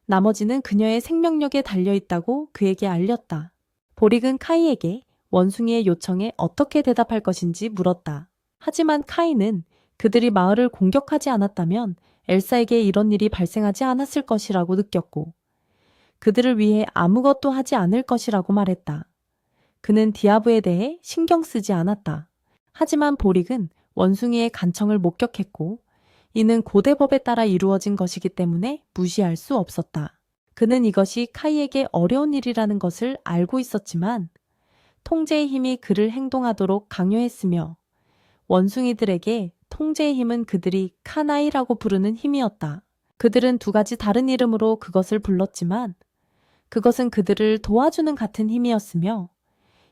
나머지는 그녀의 생명력에 달려있다고 그에게 알렸다. 보릭은 카이에게 원숭이의 요청에 어떻게 대답할 것인지 물었다. 하지만 카이는 그들이 마을을 공격하지 않았다면 엘사에게 이런 일이 발생하지 않았을 것이라고 느꼈고 그들을 위해 아무것도 하지 않을 것이라고 말했다. 그는 디아브에 대해 신경 쓰지 않았다. 하지만 보릭은 원숭이의 간청을 목격했고 이는 고대법에 따라 이루어진 것이기 때문에 무시할 수 없었다. 그는 이것이 카이에게 어려운 일이라는 것을 알고 있었지만 통제의 힘이 그를 행동하도록 강요했으며 원숭이들에게 통제의 힘은 그들이 카나이라고 부르는 힘이었다. 그들은 두 가지 다른 이름으로 그것을 불렀지만 그것은 그들을 도와주는 같은 힘이었으며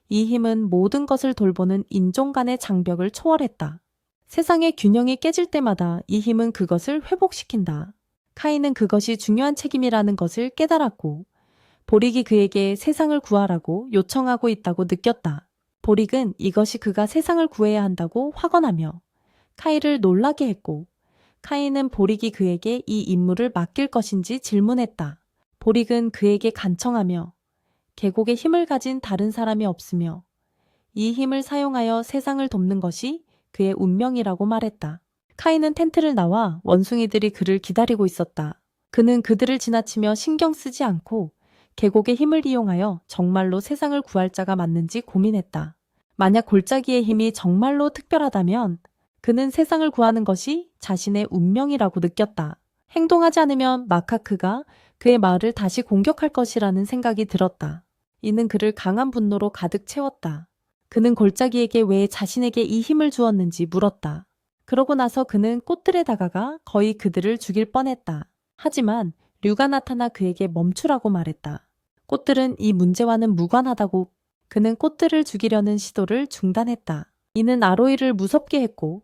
이 힘은 모든 것을 돌보는 인종 간의 장벽을 초월했다. 세상의 균형이 깨질 때마다 이 힘은 그것을 회복시킨다. 카이는 그것이 중요한 책임이라는 것을 깨달았고 보릭이 그에게 세상을 구하라고 요청하고 있다고 느꼈다. 보릭은 이것이 그가 세상을 구해야 한다고 확언하며 카이를 놀라게 했고 카이는 보릭이 그에게 이 임무를 맡길 것인지 질문했다. 보릭은 그에게 간청하며 계곡에 힘을 가진 다른 사람이 없으며 이 힘을 사용하여 세상을 돕는 것이 그의 운명이라고 말했다. 카이는 텐트를 나와 원숭이들이 그를 기다리고 있었다. 그는 그들을 지나치며 신경 쓰지 않고 계곡의 힘을 이용하여 정말로 세상을 구할 자가 맞는지 고민했다. 만약 골짜기의 힘이 정말로 특별하다면 그는 세상을 구하는 것이 자신의 운명이라고 느꼈다. 행동하지 않으면 마카크가 그의 마을을 다시 공격할 것이라는 생각이 들었다. 이는 그를 강한 분노로 가득 채웠다. 그는 골짜기에게 왜 자신에게 이 힘을 주었는지 물었다. 그러고 나서 그는 꽃들에 다가가 거의 그들을 죽일 뻔했다. 하지만 류가 나타나 그에게 멈추라고 말했다. 꽃들은 이 문제와는 무관하다고 그는 꽃들을 죽이려는 시도를 중단했다. 이는 아로이를 무섭게 했고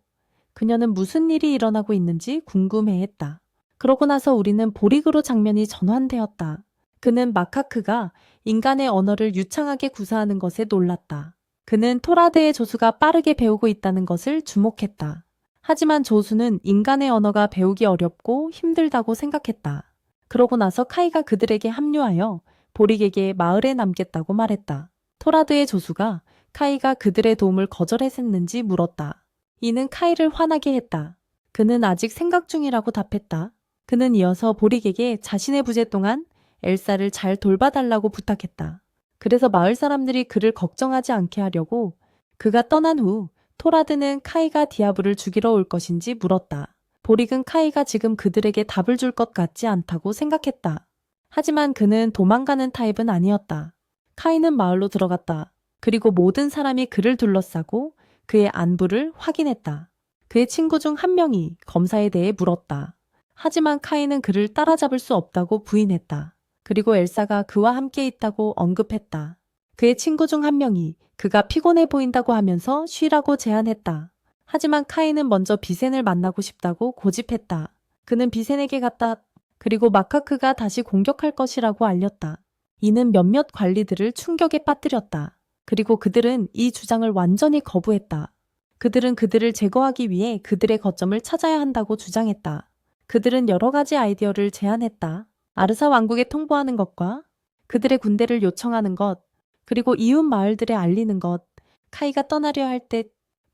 그녀는 무슨 일이 일어나고 있는지 궁금해했다. 그러고 나서 우리는 보릭으로 장면이 전환되었다. 그는 마카크가 인간의 언어를 유창하게 구사하는 것에 놀랐다. 그는 토라드의 조수가 빠르게 배우고 있다는 것을 주목했다. 하지만 조수는 인간의 언어가 배우기 어렵고 힘들다고 생각했다. 그러고 나서 카이가 그들에게 합류하여 보릭에게 마을에 남겠다고 말했다. 토라드의 조수가 카이가 그들의 도움을 거절했는지 물었다. 이는 카이를 화나게 했다. 그는 아직 생각 중이라고 답했다. 그는 이어서 보릭에게 자신의 부재 동안 엘사를 잘 돌봐달라고 부탁했다. 그래서 마을 사람들이 그를 걱정하지 않게 하려고 그가 떠난 후 토라드는 카이가 디아블을 죽이러 올 것인지 물었다. 보릭은 카이가 지금 그들에게 답을 줄 것 같지 않다고 생각했다. 하지만 그는 도망가는 타입은 아니었다. 카이는 마을로 들어갔다. 그리고 모든 사람이 그를 둘러싸고 그의 안부를 확인했다. 그의 친구 중 한 명이 검사에 대해 물었다. 하지만 카이는 그를 따라잡을 수 없다고 부인했다. 그리고 엘사가 그와 함께 있다고 언급했다. 그의 친구 중 한 명이 그가 피곤해 보인다고 하면서 쉬라고 제안했다. 하지만 카이는 먼저 비센을 만나고 싶다고 고집했다. 그는 비센에게 갔다. 그리고 마카크가 다시 공격할 것이라고 알렸다. 이는 몇몇 관리들을 충격에 빠뜨렸다. 그리고 그들은 이 주장을 완전히 거부했다. 그들은 그들을 제거하기 위해 그들의 거점을 찾아야 한다고 주장했다. 그들은 여러 가지 아이디어를 제안했다. 아르사 왕국에 통보하는 것과 그들의 군대를 요청하는 것, 그리고 이웃 마을들에 알리는 것. 카이가 떠나려 할 때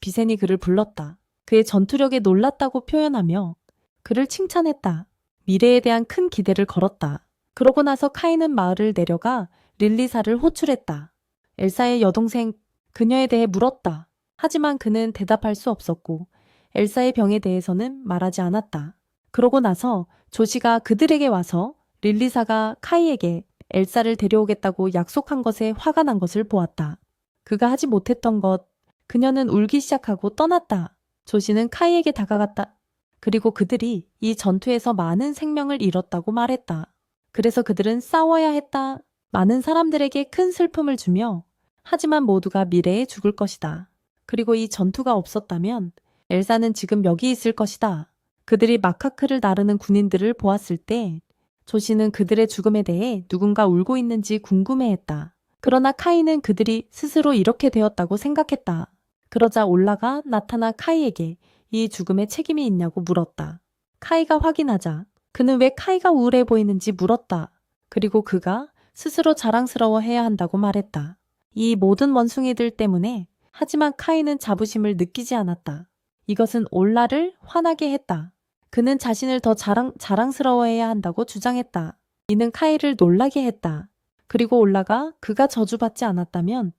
비센이 그를 불렀다. 그의 전투력에 놀랐다고 표현하며 그를 칭찬했다. 미래에 대한 큰 기대를 걸었다. 그러고 나서 카이는 마을을 내려가 릴리사를 호출했다. 엘사의 여동생, 그녀에 대해 물었다. 하지만 그는 대답할 수 없었고 엘사의 병에 대해서는 말하지 않았다. 그러고 나서 조시가 그들에게 와서 릴리사가 카이에게 엘사를 데려오겠다고 약속한 것에 화가 난 것을 보았다. 그가 하지 못했던 것, 그녀는 울기 시작하고 떠났다. 조시는 카이에게 다가갔다. 그리고 그들이 이 전투에서 많은 생명을 잃었다고 말했다. 그래서 그들은 싸워야 했다. 많은 사람들에게 큰 슬픔을 주며 하지만 모두가 미래에 죽을 것이다. 그리고 이 전투가 없었다면 엘사는 지금 여기 있을 것이다. 그들이 마카크를 나르는 군인들을 보았을 때 조시는 그들의 죽음에 대해 누군가 울고 있는지 궁금해했다. 그러나 카이는 그들이 스스로 이렇게 되었다고 생각했다. 그러자 올라가 나타나 카이에게 이 죽음에 책임이 있냐고 물었다. 카이가 확인하자 그는 왜 카이가 우울해 보이는지 물었다. 그리고 그가 스스로 자랑스러워해야 한다고 말했다. 이 모든 원숭이들 때문에. 하지만 카이는 자부심을 느끼지 않았다. 이것은 올라를 화나게 했다. 그는 자신을 더 자랑스러워해야 한다고 주장했다. 이는 카이를 놀라게 했다. 그리고 올라가 그가 저주받지 않았다면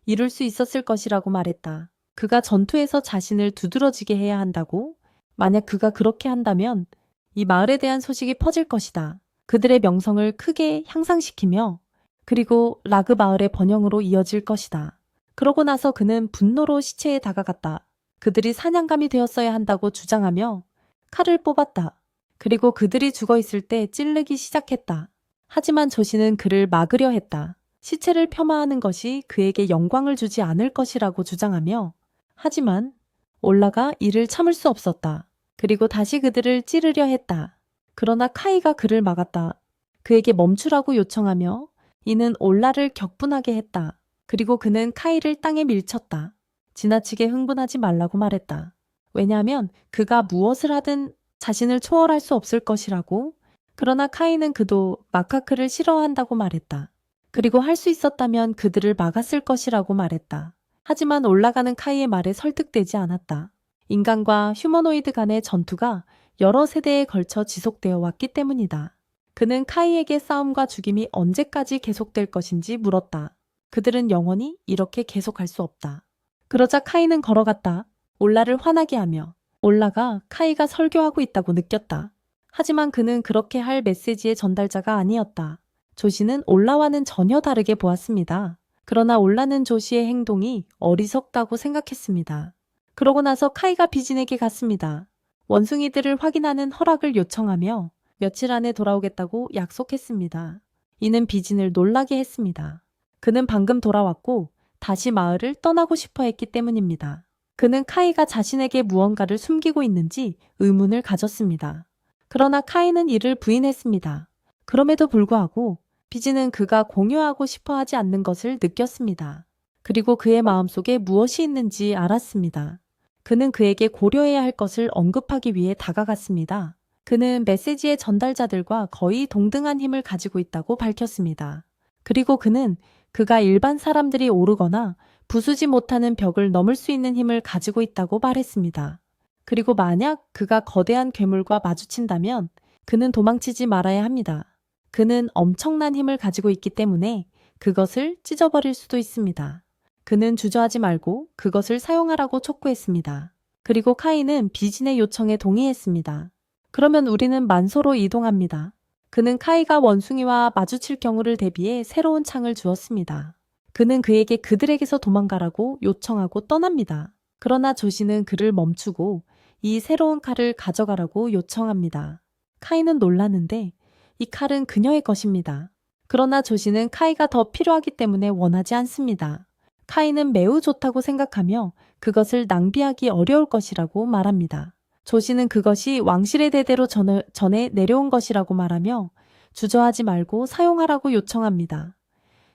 이룰 수 있었을 것이라고 말했다. 그가 전투에서 자신을 두드러지게 해야 한다고? 만약 그가 그렇게 한다면 이 마을에 대한 소식이 퍼질 것이다. 그들의 명성을 크게 향상시키며 그리고 라그 마을의 번영으로 이어질 것이다. 그러고 나서 그는 분노로 시체에 다가갔다. 그들이 사냥감이 되었어야 한다고 주장하며 칼을 뽑았다. 그리고 그들이 죽어 있을 때 찌르기 시작했다. 하지만 조시는 그를 막으려 했다. 시체를 폄하하는 것이 그에게 영광을 주지 않을 것이라고 주장하며 하지만 올라가 이를 참을 수 없었다. 그리고 다시 그들을 찌르려 했다. 그러나 카이가 그를 막았다. 그에게 멈추라고 요청하며 이는 올라를 격분하게 했다. 그리고 그는 카이를 땅에 밀쳤다. 지나치게 흥분하지 말라고 말했다. 왜냐하면 그가 무엇을 하든 자신을 초월할 수 없을 것이라고. 그러나 카이는 그도 마카크를 싫어한다고 말했다. 그리고 할 수 있었다면 그들을 막았을 것이라고 말했다. 하지만 올라가는 카이의 말에 설득되지 않았다. 인간과 휴머노이드 간의 전투가 여러 세대에 걸쳐 지속되어 왔기 때문이다. 그는 카이에게 싸움과 죽임이 언제까지 계속될 것인지 물었다. 그들은 영원히 이렇게 계속할 수 없다. 그러자 카이는 걸어갔다. 올라를 화나게 하며 올라가 카이가 설교하고 있다고 느꼈다. 하지만 그는 그렇게 할 메시지의 전달자가 아니었다. 조시는 올라와는 전혀 다르게 보았습니다. 그러나 올라는 조시의 행동이 어리석다고 생각했습니다. 그러고 나서 카이가 비진에게 갔습니다. 원숭이들을 확인하는 허락을 요청하며 며칠 안에 돌아오겠다고 약속했습니다. 이는 비진을 놀라게 했습니다. 그는 방금 돌아왔고 다시 마을을 떠나고 싶어 했기 때문입니다. 그는 카이가 자신에게 무언가를 숨기고 있는지 의문을 가졌습니다. 그러나 카이는 이를 부인했습니다. 그럼에도 불구하고 비진은 그가 공유하고 싶어 하지 않는 것을 느꼈습니다. 그리고 그의 마음속에 무엇이 있는지 알았습니다. 그는 그에게 고려해야 할 것을 언급하기 위해 다가갔습니다. 그는 메시지의 전달자들과 거의 동등한 힘을 가지고 있다고 밝혔습니다. 그리고 그는 그가 일반 사람들이 오르거나 부수지 못하는 벽을 넘을 수 있는 힘을 가지고 있다고 말했습니다. 그리고 만약 그가 거대한 괴물과 마주친다면 그는 도망치지 말아야 합니다. 그는 엄청난 힘을 가지고 있기 때문에 그것을 찢어버릴 수도 있습니다. 그는 주저하지 말고 그것을 사용하라고 촉구했습니다. 그리고 카이는 비진의 요청에 동의했습니다. 그러면 우리는 만소로 이동합니다. 그는 카이가 원숭이와 마주칠 경우를 대비해 새로운 창을 주었습니다. 그는 그에게 그들에게서 도망가라고 요청하고 떠납니다. 그러나 조시는 그를 멈추고 이 새로운 칼을 가져가라고 요청합니다. 카이는 놀라는데 이 칼은 그녀의 것입니다. 그러나 조시는 카이가 더 필요하기 때문에 원하지 않습니다. 카이는 매우 좋다고 생각하며 그것을 낭비하기 어려울 것이라고 말합니다. 조시는 그것이 왕실의 대대로 전해 내려온 것이라고 말하며 주저하지 말고 사용하라고 요청합니다.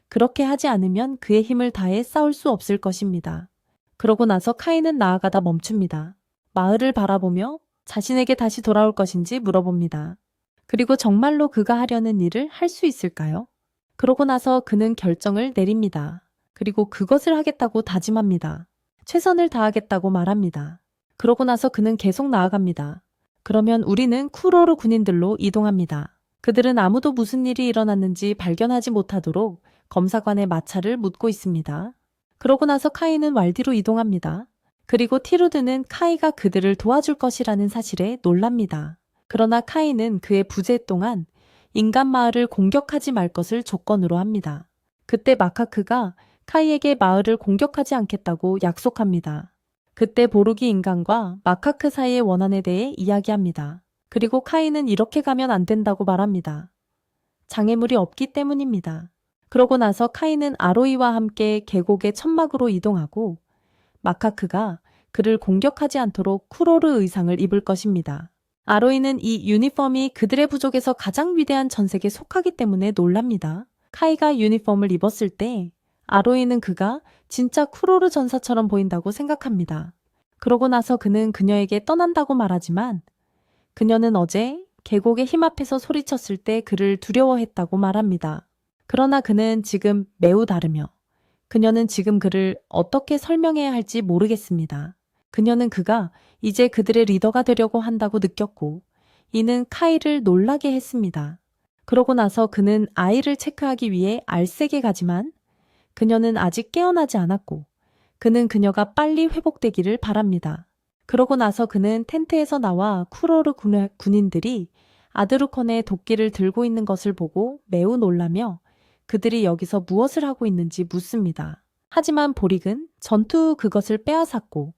그렇게 하지 않으면 그의 힘을 다해 싸울 수 없을 것입니다. 그러고 나서 카이는 나아가다 멈춥니다. 마을을 바라보며 자신에게 다시 돌아올 것인지 물어봅니다. 그리고 정말로 그가 하려는 일을 할 수 있을까요? 그러고 나서 그는 결정을 내립니다. 그리고 그것을 하겠다고 다짐합니다. 최선을 다하겠다고 말합니다. 그러고 나서 그는 계속 나아갑니다. 그러면 우리는 쿠로르 군인들로 이동합니다. 그들은 아무도 무슨 일이 일어났는지 발견하지 못하도록 검사관의 마차를 묻고 있습니다. 그러고 나서 카이는 왈디로 이동합니다. 그리고 티루드는 카이가 그들을 도와줄 것이라는 사실에 놀랍니다. 그러나 카이는 그의 부재 동안 인간 마을을 공격하지 말 것을 조건으로 합니다. 그때 마카크가 카이에게 마을을 공격하지 않겠다고 약속합니다. 그때 보루기 인간과 마카크 사이의 원한에 대해 이야기합니다. 그리고 카이는 이렇게 가면 안 된다고 말합니다. 장애물이 없기 때문입니다. 그러고 나서 카이는 아로이와 함께 계곡의 천막으로 이동하고 마카크가 그를 공격하지 않도록 쿠로르 의상을 입을 것입니다. 아로이는 이 유니폼이 그들의 부족에서 가장 위대한 전색에 속하기 때문에 놀랍니다. 카이가 유니폼을 입었을 때 아로이는 그가 진짜 쿠로르 전사처럼 보인다고 생각합니다. 그러고 나서 그는 그녀에게 떠난다고 말하지만 그녀는 어제 계곡의 힘 앞에서 소리쳤을 때 그를 두려워했다고 말합니다. 그러나 그는 지금 매우 다르며 그녀는 지금 그를 어떻게 설명해야 할지 모르겠습니다. 그녀는 그가 이제 그들의 리더가 되려고 한다고 느꼈고 이는 카이를 놀라게 했습니다. 그러고 나서 그는 아이를 체크하기 위해 알색에 가지만 그녀는 아직 깨어나지 않았고 그는 그녀가 빨리 회복되기를 바랍니다. 그러고 나서 그는 텐트에서 나와 쿠로르 군인들이 아드루컨의 도끼를 들고 있는 것을 보고 매우 놀라며 그들이 여기서 무엇을 하고 있는지 묻습니다. 하지만 보릭은 전투 후 그것을 빼앗았고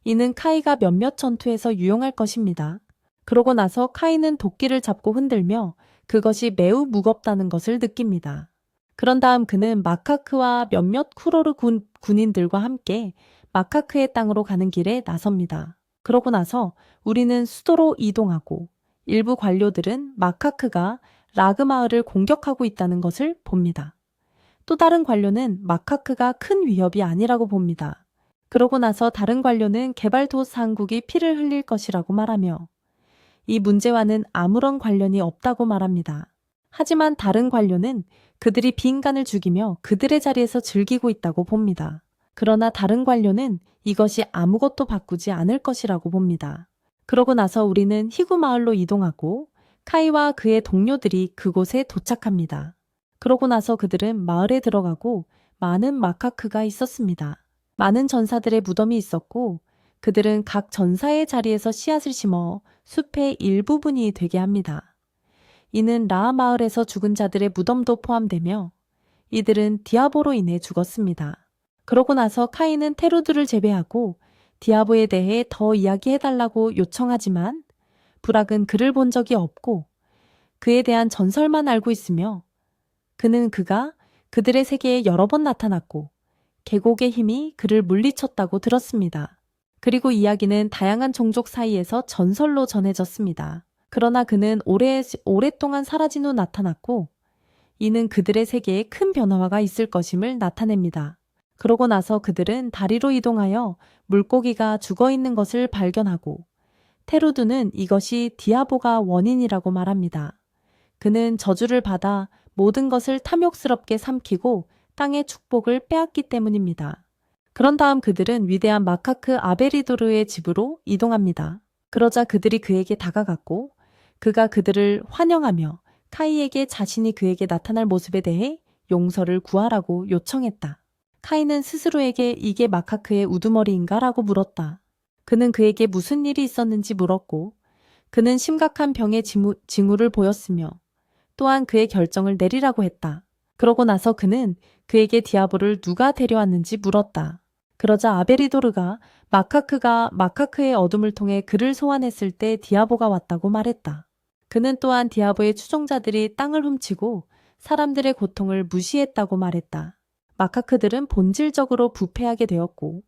이는 카이가 몇몇 전투에서 유용할 것입니다. 그러고 나서 카이는 도끼를 잡고 흔들며 그것이 매우 무겁다는 것을 느낍니다. 그런 다음 그는 마카크와 몇몇 쿠로르 군인들과 함께 마카크의 땅으로 가는 길에 나섭니다. 그러고 나서 우리는 수도로 이동하고 일부 관료들은 마카크가 라그 마을을 공격하고 있다는 것을 봅니다. 또 다른 관료는 마카크가 큰 위협이 아니라고 봅니다. 그러고 나서 다른 관료는 개발도상국이 피를 흘릴 것이라고 말하며 이 문제와는 아무런 관련이 없다고 말합니다. 하지만 다른 관료는 그들이 비인간을 죽이며 그들의 자리에서 즐기고 있다고 봅니다. 그러나 다른 관료는 이것이 아무것도 바꾸지 않을 것이라고 봅니다. 그러고 나서 우리는 희구 마을로 이동하고 카이와 그의 동료들이 그곳에 도착합니다. 그러고 나서 그들은 마을에 들어가고 많은 마카크가 있었습니다. 많은 전사들의 무덤이 있었고 그들은 각 전사의 자리에서 씨앗을 심어 숲의 일부분이 되게 합니다. 이는 라아 마을에서 죽은 자들의 무덤도 포함되며 이들은 디아보로 인해 죽었습니다. 그러고 나서 카이는 테루드를 제외하고 디아보에 대해 더 이야기해달라고 요청하지만 부락은 그를 본 적이 없고 그에 대한 전설만 알고 있으며 그가 그들의 세계에 여러 번 나타났고 계곡의 힘이 그를 물리쳤다고 들었습니다. 그리고 이야기는 다양한 종족 사이에서 전설로 전해졌습니다. 그러나 그는 오랫동안 사라진 후 나타났고 이는 그들의 세계에 큰 변화가 있을 것임을 나타냅니다. 그러고 나서 그들은 다리로 이동하여 물고기가 죽어있는 것을 발견하고 테루드는 이것이 디아보가 원인이라고 말합니다. 그는 저주를 받아 모든 것을 탐욕스럽게 삼키고 땅의 축복을 빼앗기 때문입니다. 그런 다음 그들은 위대한 마카크 아베리도르의 집으로 이동합니다. 그러자 그들이 그에게 다가갔고 그가 그들을 환영하며 카이에게 자신이 그에게 나타날 모습에 대해 용서를 구하라고 요청했다. 카이는 스스로에게 이게 마카크의 우두머리인가? 라고 물었다. 그는 그에게 무슨 일이 있었는지 물었고 그는 심각한 병의 징후를 보였으며 또한 그의 결정을 내리라고 했다. 그러고 나서 그는 그에게 디아보를 누가 데려왔는지 물었다. 그러자 아베리도르가 마카크가 마카크의 어둠을 통해 그를 소환했을 때 디아보가 왔다고 말했다. 그는 또한 디아보의 추종자들이 땅을 훔치고 사람들의 고통을 무시했다고 말했다. 마카크들은 본질적으로 부패하게 되었고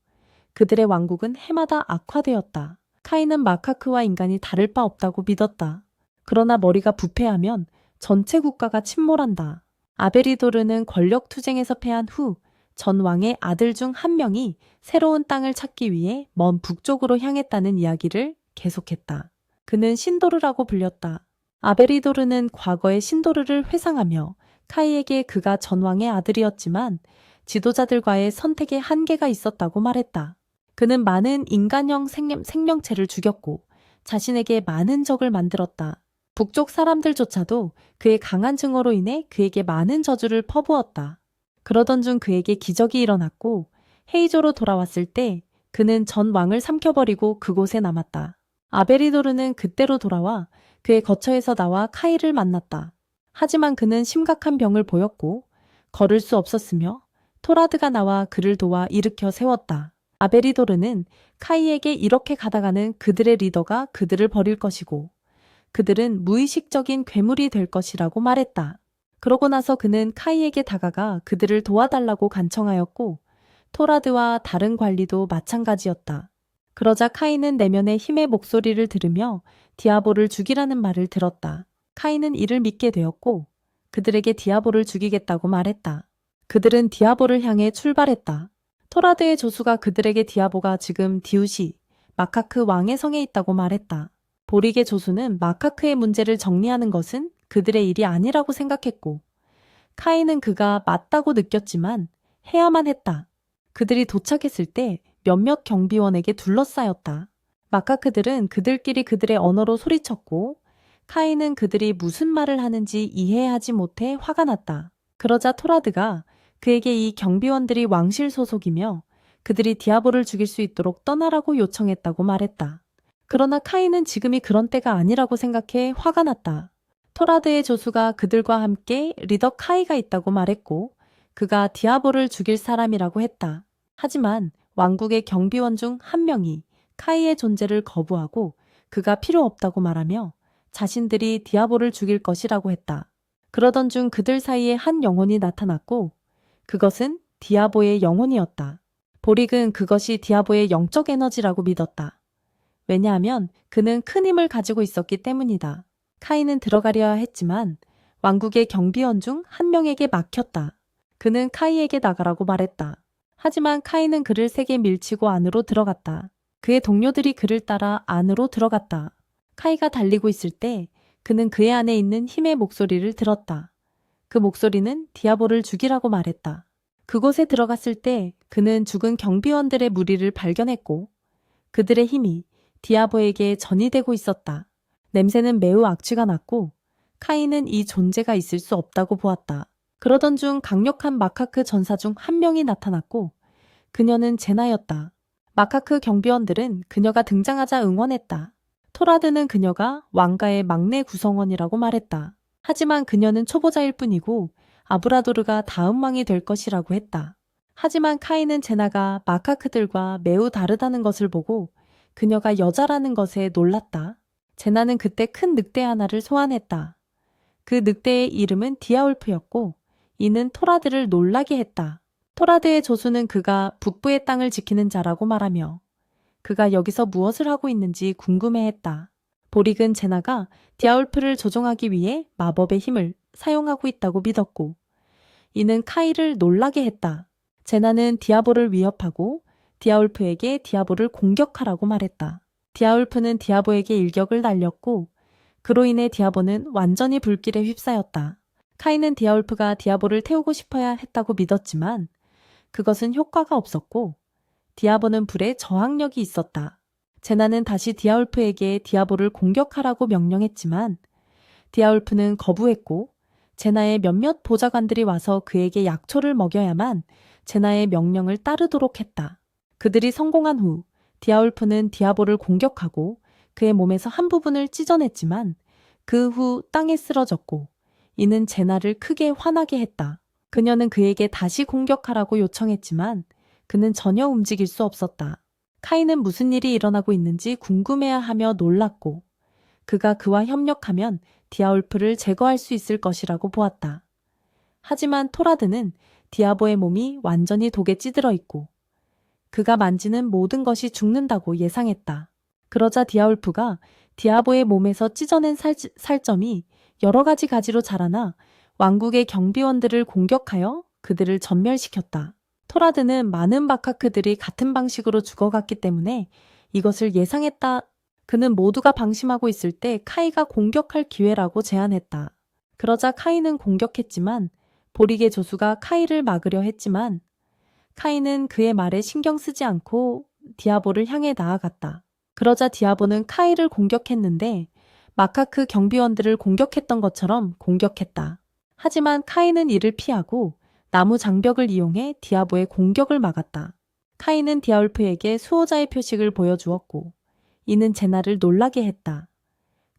그들의 왕국은 해마다 악화되었다. 카이는 마카크와 인간이 다를 바 없다고 믿었다. 그러나 머리가 부패하면 전체 국가가 침몰한다. 아베리도르는 권력 투쟁에서 패한 후 전 왕의 아들 중 한 명이 새로운 땅을 찾기 위해 먼 북쪽으로 향했다는 이야기를 계속했다. 그는 신도르라고 불렸다. 아베리도르는 과거의 신도르를 회상하며 카이에게 그가 전 왕의 아들이었지만 지도자들과의 선택에 한계가 있었다고 말했다. 그는 많은 인간형 생명체를 죽였고 자신에게 많은 적을 만들었다. 북쪽 사람들조차도 그의 강한 증오로 인해 그에게 많은 저주를 퍼부었다. 그러던 중 그에게 기적이 일어났고 헤이조로 돌아왔을 때 그는 전 왕을 삼켜버리고 그곳에 남았다. 아베리도르는 그때로 돌아와 그의 거처에서 나와 카이를 만났다. 하지만 그는 심각한 병을 보였고 걸을 수 없었으며 토라드가 나와 그를 도와 일으켜 세웠다. 아베리도르는 카이에게 이렇게 가다가는 그들의 리더가 그들을 버릴 것이고 그들은 무의식적인 괴물이 될 것이라고 말했다. 그러고 나서 그는 카이에게 다가가 그들을 도와달라고 간청하였고 토라드와 다른 관리도 마찬가지였다. 그러자 카이는 내면의 힘의 목소리를 들으며 디아보를 죽이라는 말을 들었다. 카이는 이를 믿게 되었고 그들에게 디아보를 죽이겠다고 말했다. 그들은 디아보를 향해 출발했다. 토라드의 조수가 그들에게 디아보가 지금 디우시, 마카크 왕의 성에 있다고 말했다. 보릭의 조수는 마카크의 문제를 정리하는 것은 그들의 일이 아니라고 생각했고 카이는 그가 맞다고 느꼈지만 해야만 했다. 그들이 도착했을 때 몇몇 경비원에게 둘러싸였다. 마카크들은 그들끼리 그들의 언어로 소리쳤고 카이는 그들이 무슨 말을 하는지 이해하지 못해 화가 났다. 그러자 토라드가 그에게 이 경비원들이 왕실 소속이며 그들이 디아보를 죽일 수 있도록 떠나라고 요청했다고 말했다. 그러나 카이는 지금이 그런 때가 아니라고 생각해 화가 났다. 토라드의 조수가 그들과 함께 리더 카이가 있다고 말했고 그가 디아보를 죽일 사람이라고 했다. 하지만 왕국의 경비원 중 한 명이 카이의 존재를 거부하고 그가 필요 없다고 말하며 자신들이 디아보를 죽일 것이라고 했다. 그러던 중 그들 사이에 한 영혼이 나타났고 그것은 디아보의 영혼이었다. 보릭은 그것이 디아보의 영적 에너지라고 믿었다. 왜냐하면 그는 큰 힘을 가지고 있었기 때문이다. 카이는 들어가려 했지만 왕국의 경비원 중 한 명에게 막혔다. 그는 카이에게 나가라고 말했다. 하지만 카이는 그를 세게 밀치고 안으로 들어갔다. 그의 동료들이 그를 따라 안으로 들어갔다. 카이가 달리고 있을 때 그는 그의 안에 있는 힘의 목소리를 들었다. 그 목소리는 디아보를 죽이라고 말했다. 그곳에 들어갔을 때 그는 죽은 경비원들의 무리를 발견했고 그들의 힘이 디아보에게 전이되고 있었다. 냄새는 매우 악취가 났고 카이는 이 존재가 있을 수 없다고 보았다. 그러던 중 강력한 마카크 전사 중 한 명이 나타났고 그녀는 제나였다. 마카크 경비원들은 그녀가 등장하자 응원했다. 토라드는 그녀가 왕가의 막내 구성원이라고 말했다. 하지만 그녀는 초보자일 뿐이고 아브라도르가 다음 왕이 될 것이라고 했다. 하지만 카이는 제나가 마카크들과 매우 다르다는 것을 보고 그녀가 여자라는 것에 놀랐다. 제나는 그때 큰 늑대 하나를 소환했다. 그 늑대의 이름은 디아울프였고 이는 토라드를 놀라게 했다. 토라드의 조수는 그가 북부의 땅을 지키는 자라고 말하며 그가 여기서 무엇을 하고 있는지 궁금해했다. 보릭은 제나가 디아울프를 조종하기 위해 마법의 힘을 사용하고 있다고 믿었고 이는 카이를 놀라게 했다. 제나는 디아보를 위협하고 디아울프에게 디아보를 공격하라고 말했다. 디아울프는 디아보에게 일격을 날렸고 그로 인해 디아보는 완전히 불길에 휩싸였다. 카이는 디아울프가 디아보를 태우고 싶어야 했다고 믿었지만 그것은 효과가 없었고 디아보는 불에 저항력이 있었다. 제나는 다시 디아울프에게 디아보를 공격하라고 명령했지만 디아울프는 거부했고 제나의 몇몇 보좌관들이 와서 그에게 약초를 먹여야만 제나의 명령을 따르도록 했다. 그들이 성공한 후 디아울프는 디아보를 공격하고 그의 몸에서 한 부분을 찢어냈지만 그 후 땅에 쓰러졌고 이는 제나를 크게 화나게 했다. 그녀는 그에게 다시 공격하라고 요청했지만 그는 전혀 움직일 수 없었다. 카이는 무슨 일이 일어나고 있는지 궁금해하며 놀랐고 그가 그와 협력하면 디아울프를 제거할 수 있을 것이라고 보았다. 하지만 토라드는 디아보의 몸이 완전히 독에 찌들어 있고 그가 만지는 모든 것이 죽는다고 예상했다. 그러자 디아울프가 디아보의 몸에서 찢어낸 살점이 여러 가지 가지로 자라나 왕국의 경비원들을 공격하여 그들을 전멸시켰다. 토라드는 많은 마카크들이 같은 방식으로 죽어갔기 때문에 이것을 예상했다. 그는 모두가 방심하고 있을 때 카이가 공격할 기회라고 제안했다. 그러자 카이는 공격했지만 보릭의 조수가 카이를 막으려 했지만 카이는 그의 말에 신경 쓰지 않고 디아보를 향해 나아갔다. 그러자 디아보는 카이를 공격했는데 마카크 경비원들을 공격했던 것처럼 공격했다. 하지만 카이는 이를 피하고 나무 장벽을 이용해 디아보의 공격을 막았다. 카이는 디아울프에게 수호자의 표식을 보여주었고 이는 제나를 놀라게 했다.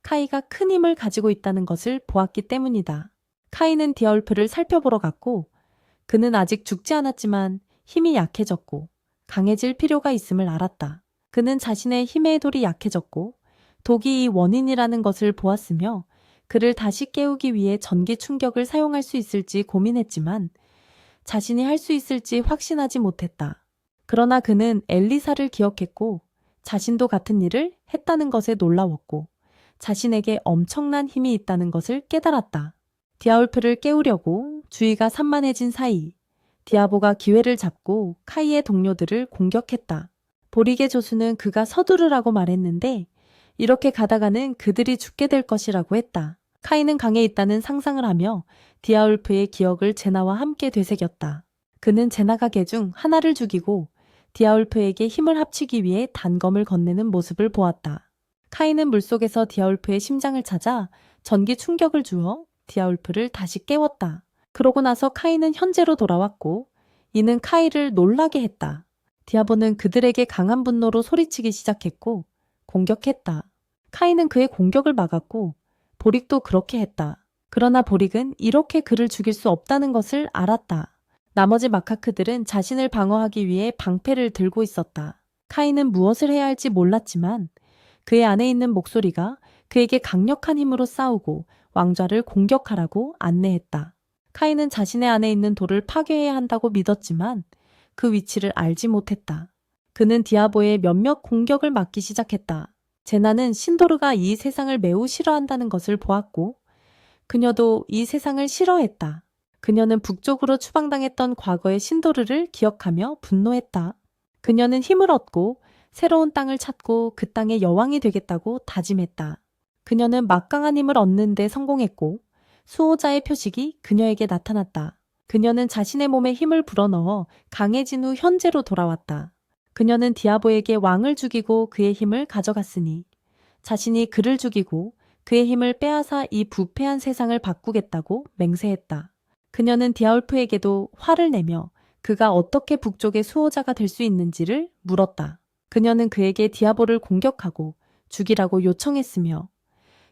카이가 큰 힘을 가지고 있다는 것을 보았기 때문이다. 카이는 디아울프를 살펴보러 갔고 그는 아직 죽지 않았지만 힘이 약해졌고 강해질 필요가 있음을 알았다. 그는 자신의 힘의 돌이 약해졌고 독이 이 원인이라는 것을 보았으며 그를 다시 깨우기 위해 전기 충격을 사용할 수 있을지 고민했지만 자신이 할 수 있을지 확신하지 못했다. 그러나 그는 엘리사를 기억했고 자신도 같은 일을 했다는 것에 놀라웠고 자신에게 엄청난 힘이 있다는 것을 깨달았다. 디아울프를 깨우려고 주의가 산만해진 사이 디아보가 기회를 잡고 카이의 동료들을 공격했다. 보릭의 조수는 그가 서두르라고 말했는데 이렇게 가다가는 그들이 죽게 될 것이라고 했다. 카이는 강에 있다는 상상을 하며 디아울프의 기억을 제나와 함께 되새겼다. 그는 제나 가게 중 하나를 죽이고 디아울프에게 힘을 합치기 위해 단검을 건네는 모습을 보았다. 카이는 물속에서 디아울프의 심장을 찾아 전기 충격을 주어 디아울프를 다시 깨웠다. 그러고 나서 카이는 현재로 돌아왔고 이는 카이를 놀라게 했다. 디아보는 그들에게 강한 분노로 소리치기 시작했고 공격했다. 카이는 그의 공격을 막았고 보릭도 그렇게 했다. 그러나 보릭은 이렇게 그를 죽일 수 없다는 것을 알았다. 나머지 마카크들은 자신을 방어하기 위해 방패를 들고 있었다. 카이는 무엇을 해야 할지 몰랐지만 그의 안에 있는 목소리가 그에게 강력한 힘으로 싸우고 왕좌를 공격하라고 안내했다. 카이는 자신의 안에 있는 돌을 파괴해야 한다고 믿었지만 그 위치를 알지 못했다. 그는 디아보의 몇몇 공격을 막기 시작했다. 제나는 신도르가 이 세상을 매우 싫어한다는 것을 보았고 그녀도 이 세상을 싫어했다. 그녀는 북쪽으로 추방당했던 과거의 신도르를 기억하며 분노했다. 그녀는 힘을 얻고 새로운 땅을 찾고 그 땅의 여왕이 되겠다고 다짐했다. 그녀는 막강한 힘을 얻는 데 성공했고 수호자의 표식이 그녀에게 나타났다. 그녀는 자신의 몸에 힘을 불어넣어 강해진 후 현재로 돌아왔다. 그녀는 디아보에게 왕을 죽이고 그의 힘을 가져갔으니 자신이 그를 죽이고 그의 힘을 빼앗아 이 부패한 세상을 바꾸겠다고 맹세했다. 그녀는 디아울프에게도 화를 내며 그가 어떻게 북쪽의 수호자가 될 수 있는지를 물었다. 그녀는 그에게 디아보를 공격하고 죽이라고 요청했으며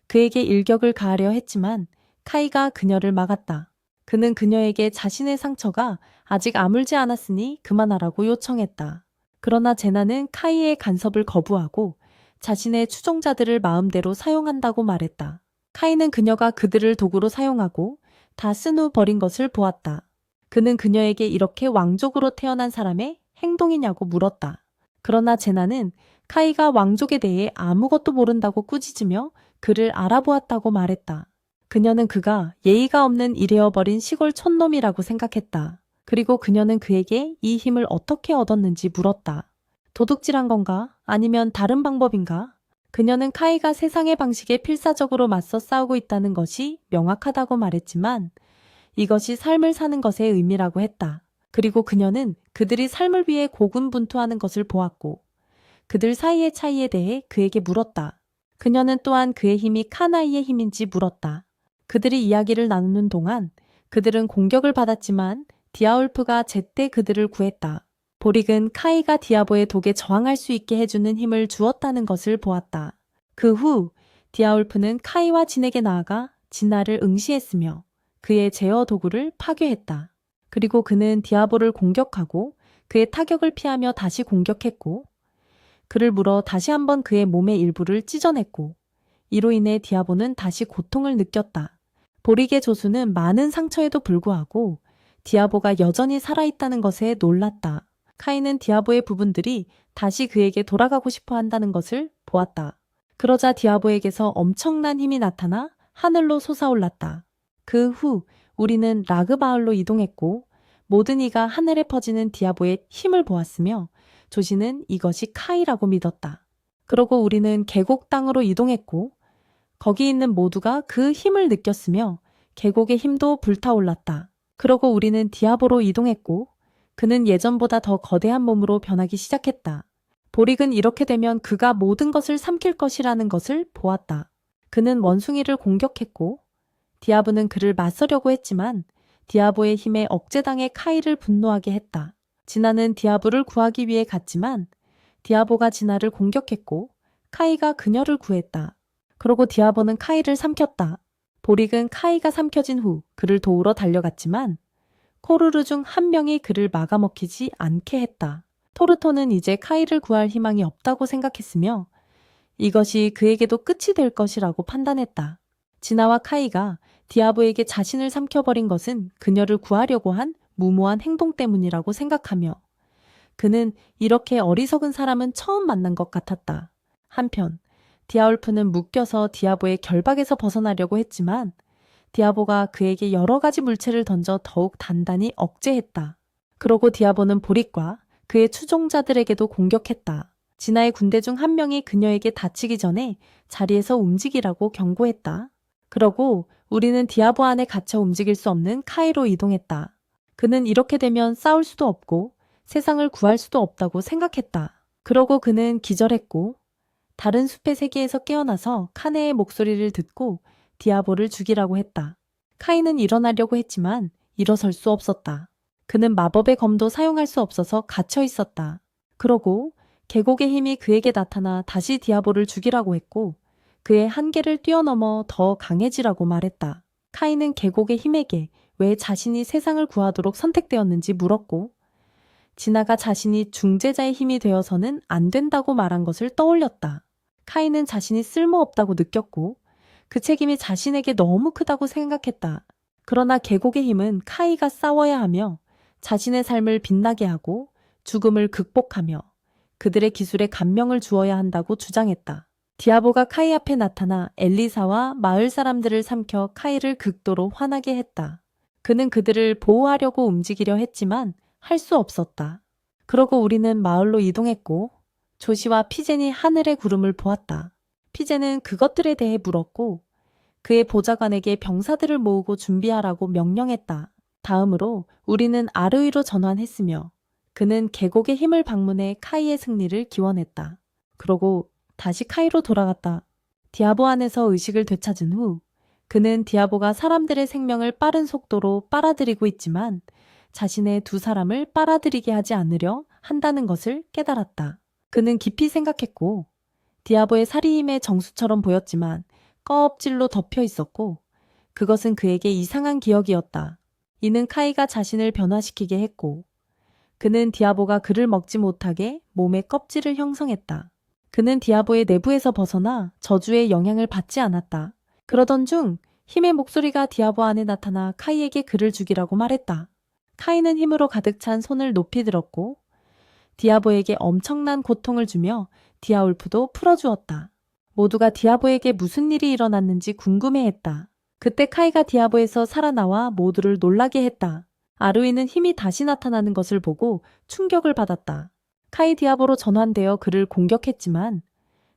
그에게 일격을 가하려 했지만 카이가 그녀를 막았다. 그는 그녀에게 자신의 상처가 아직 아물지 않았으니 그만하라고 요청했다. 그러나 제나는 카이의 간섭을 거부하고 자신의 추종자들을 마음대로 사용한다고 말했다. 카이는 그녀가 그들을 도구로 사용하고 다 쓴 후 버린 것을 보았다. 그는 그녀에게 이렇게 왕족으로 태어난 사람의 행동이냐고 물었다. 그러나 제나는 카이가 왕족에 대해 아무것도 모른다고 꾸짖으며 그를 알아보았다고 말했다. 그녀는 그가 예의가 없는 이래어버린 시골 촌놈이라고 생각했다. 그리고 그녀는 그에게 이 힘을 어떻게 얻었는지 물었다. 도둑질한 건가? 아니면 다른 방법인가? 그녀는 카이가 세상의 방식에 필사적으로 맞서 싸우고 있다는 것이 명확하다고 말했지만 이것이 삶을 사는 것의 의미라고 했다. 그리고 그녀는 그들이 삶을 위해 고군분투하는 것을 보았고 그들 사이의 차이에 대해 그에게 물었다. 그녀는 또한 그의 힘이 카나이의 힘인지 물었다. 그들이 이야기를 나누는 동안 그들은 공격을 받았지만 디아울프가 제때 그들을 구했다. 보릭은 카이가 디아보의 독에 저항할 수 있게 해주는 힘을 주었다는 것을 보았다. 그 후 디아울프는 카이와 진에게 나아가 진나를 응시했으며 그의 제어 도구를 파괴했다. 그리고 그는 디아보를 공격하고 그의 타격을 피하며 다시 공격했고 그를 물어 다시 한번 그의 몸의 일부를 찢어냈고 이로 인해 디아보는 다시 고통을 느꼈다. 보릭의 조수는 많은 상처에도 불구하고 디아보가 여전히 살아있다는 것에 놀랐다. 카이는 디아보의 부분들이 다시 그에게 돌아가고 싶어 한다는 것을 보았다. 그러자 디아보에게서 엄청난 힘이 나타나 하늘로 솟아올랐다. 그 후 우리는 라그마을로 이동했고 모든 이가 하늘에 퍼지는 디아보의 힘을 보았으며 조시는 이것이 카이라고 믿었다. 그러고 우리는 계곡 땅으로 이동했고 거기 있는 모두가 그 힘을 느꼈으며 계곡의 힘도 불타올랐다. 그러고 우리는 디아보로 이동했고 그는 예전보다 더 거대한 몸으로 변하기 시작했다. 보릭은 이렇게 되면 그가 모든 것을 삼킬 것이라는 것을 보았다. 그는 원숭이를 공격했고 디아보는 그를 맞서려고 했지만 디아보의 힘에 억제당해 카이를 분노하게 했다. 진아는 디아보를 구하기 위해 갔지만 디아보가 진아를 공격했고 카이가 그녀를 구했다. 그러고 디아보는 카이를 삼켰다. 보릭은 카이가 삼켜진 후 그를 도우러 달려갔지만 코르르 중 한 명이 그를 막아먹히지 않게 했다. 토르토는 이제 카이를 구할 희망이 없다고 생각했으며 이것이 그에게도 끝이 될 것이라고 판단했다. 진아와 카이가 디아보에게 자신을 삼켜버린 것은 그녀를 구하려고 한 무모한 행동 때문이라고 생각하며 그는 이렇게 어리석은 사람은 처음 만난 것 같았다. 한편 디아울프는 묶여서 디아보의 결박에서 벗어나려고 했지만 디아보가 그에게 여러 가지 물체를 던져 더욱 단단히 억제했다. 그러고 디아보는 보릭과 그의 추종자들에게도 공격했다. 진아의 군대 중 한 명이 그녀에게 다치기 전에 자리에서 움직이라고 경고했다. 그러고 우리는 디아보 안에 갇혀 움직일 수 없는 카이로 이동했다. 그는 이렇게 되면 싸울 수도 없고 세상을 구할 수도 없다고 생각했다. 그러고 그는 기절했고 다른 숲의 세계에서 깨어나서 카네의 목소리를 듣고 디아보를 죽이라고 했다. 카이는 일어나려고 했지만 일어설 수 없었다. 그는 마법의 검도 사용할 수 없어서 갇혀 있었다. 그러고 계곡의 힘이 그에게 나타나 다시 디아보를 죽이라고 했고 그의 한계를 뛰어넘어 더 강해지라고 말했다. 카인은 계곡의 힘에게 왜 자신이 세상을 구하도록 선택되었는지 물었고 진아가 자신이 중재자의 힘이 되어서는 안 된다고 말한 것을 떠올렸다. 카인은 자신이 쓸모없다고 느꼈고 그 책임이 자신에게 너무 크다고 생각했다. 그러나 계곡의 힘은 카이가 싸워야 하며 자신의 삶을 빛나게 하고 죽음을 극복하며 그들의 기술에 감명을 주어야 한다고 주장했다. 디아보가 카이 앞에 나타나 엘리사와 마을 사람들을 삼켜 카이를 극도로 화나게 했다. 그는 그들을 보호하려고 움직이려 했지만 할 수 없었다. 그러고 우리는 마을로 이동했고 조시와 피젠이 하늘의 구름을 보았다. 피젠은 그것들에 대해 물었고 그의 보좌관에게 병사들을 모으고 준비하라고 명령했다. 다음으로 우리는 아르위로 전환했으며 그는 계곡의 힘을 방문해 카이의 승리를 기원했다. 그러고 다시 카이로 돌아갔다. 디아보 안에서 의식을 되찾은 후 그는 디아보가 사람들의 생명을 빠른 속도로 빨아들이고 있지만 자신의 두 사람을 빨아들이게 하지 않으려 한다는 것을 깨달았다. 그는 깊이 생각했고 디아보의 살이임의 정수처럼 보였지만 껍질로 덮여 있었고 그것은 그에게 이상한 기억이었다. 이는 카이가 자신을 변화시키게 했고 그는 디아보가 그를 먹지 못하게 몸에 껍질을 형성했다. 그는 디아보의 내부에서 벗어나 저주의 영향을 받지 않았다. 그러던 중 힘의 목소리가 디아보 안에 나타나 카이에게 그를 죽이라고 말했다. 카이는 힘으로 가득 찬 손을 높이 들었고 디아보에게 엄청난 고통을 주며 디아울프도 풀어주었다. 모두가 디아보에게 무슨 일이 일어났는지 궁금해했다. 그때 카이가 디아보에서 살아나와 모두를 놀라게 했다. 아르위는 힘이 다시 나타나는 것을 보고 충격을 받았다. 카이 디아보로 전환되어 그를 공격했지만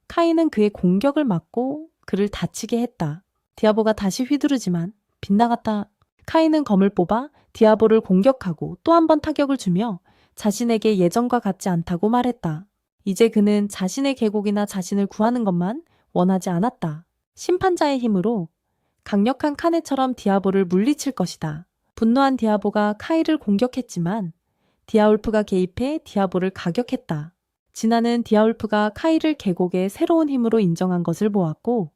카이는 그의 공격을 막고 그를 다치게 했다. 디아보가 다시 휘두르지만 빗나갔다. 카이는 검을 뽑아 디아보를 공격하고 또 한 번 타격을 주며 자신에게 예전과 같지 않다고 말했다. 이제 그는 자신의 계곡이나 자신을 구하는 것만 원하지 않았다. 심판자의 힘으로 강력한 카네처럼 디아보를 물리칠 것이다. 분노한 디아보가 카이를 공격했지만 디아울프가 개입해 디아보를 가격했다. 진아는 디아울프가 카이를 계곡의 새로운 힘으로 인정한 것을 보았고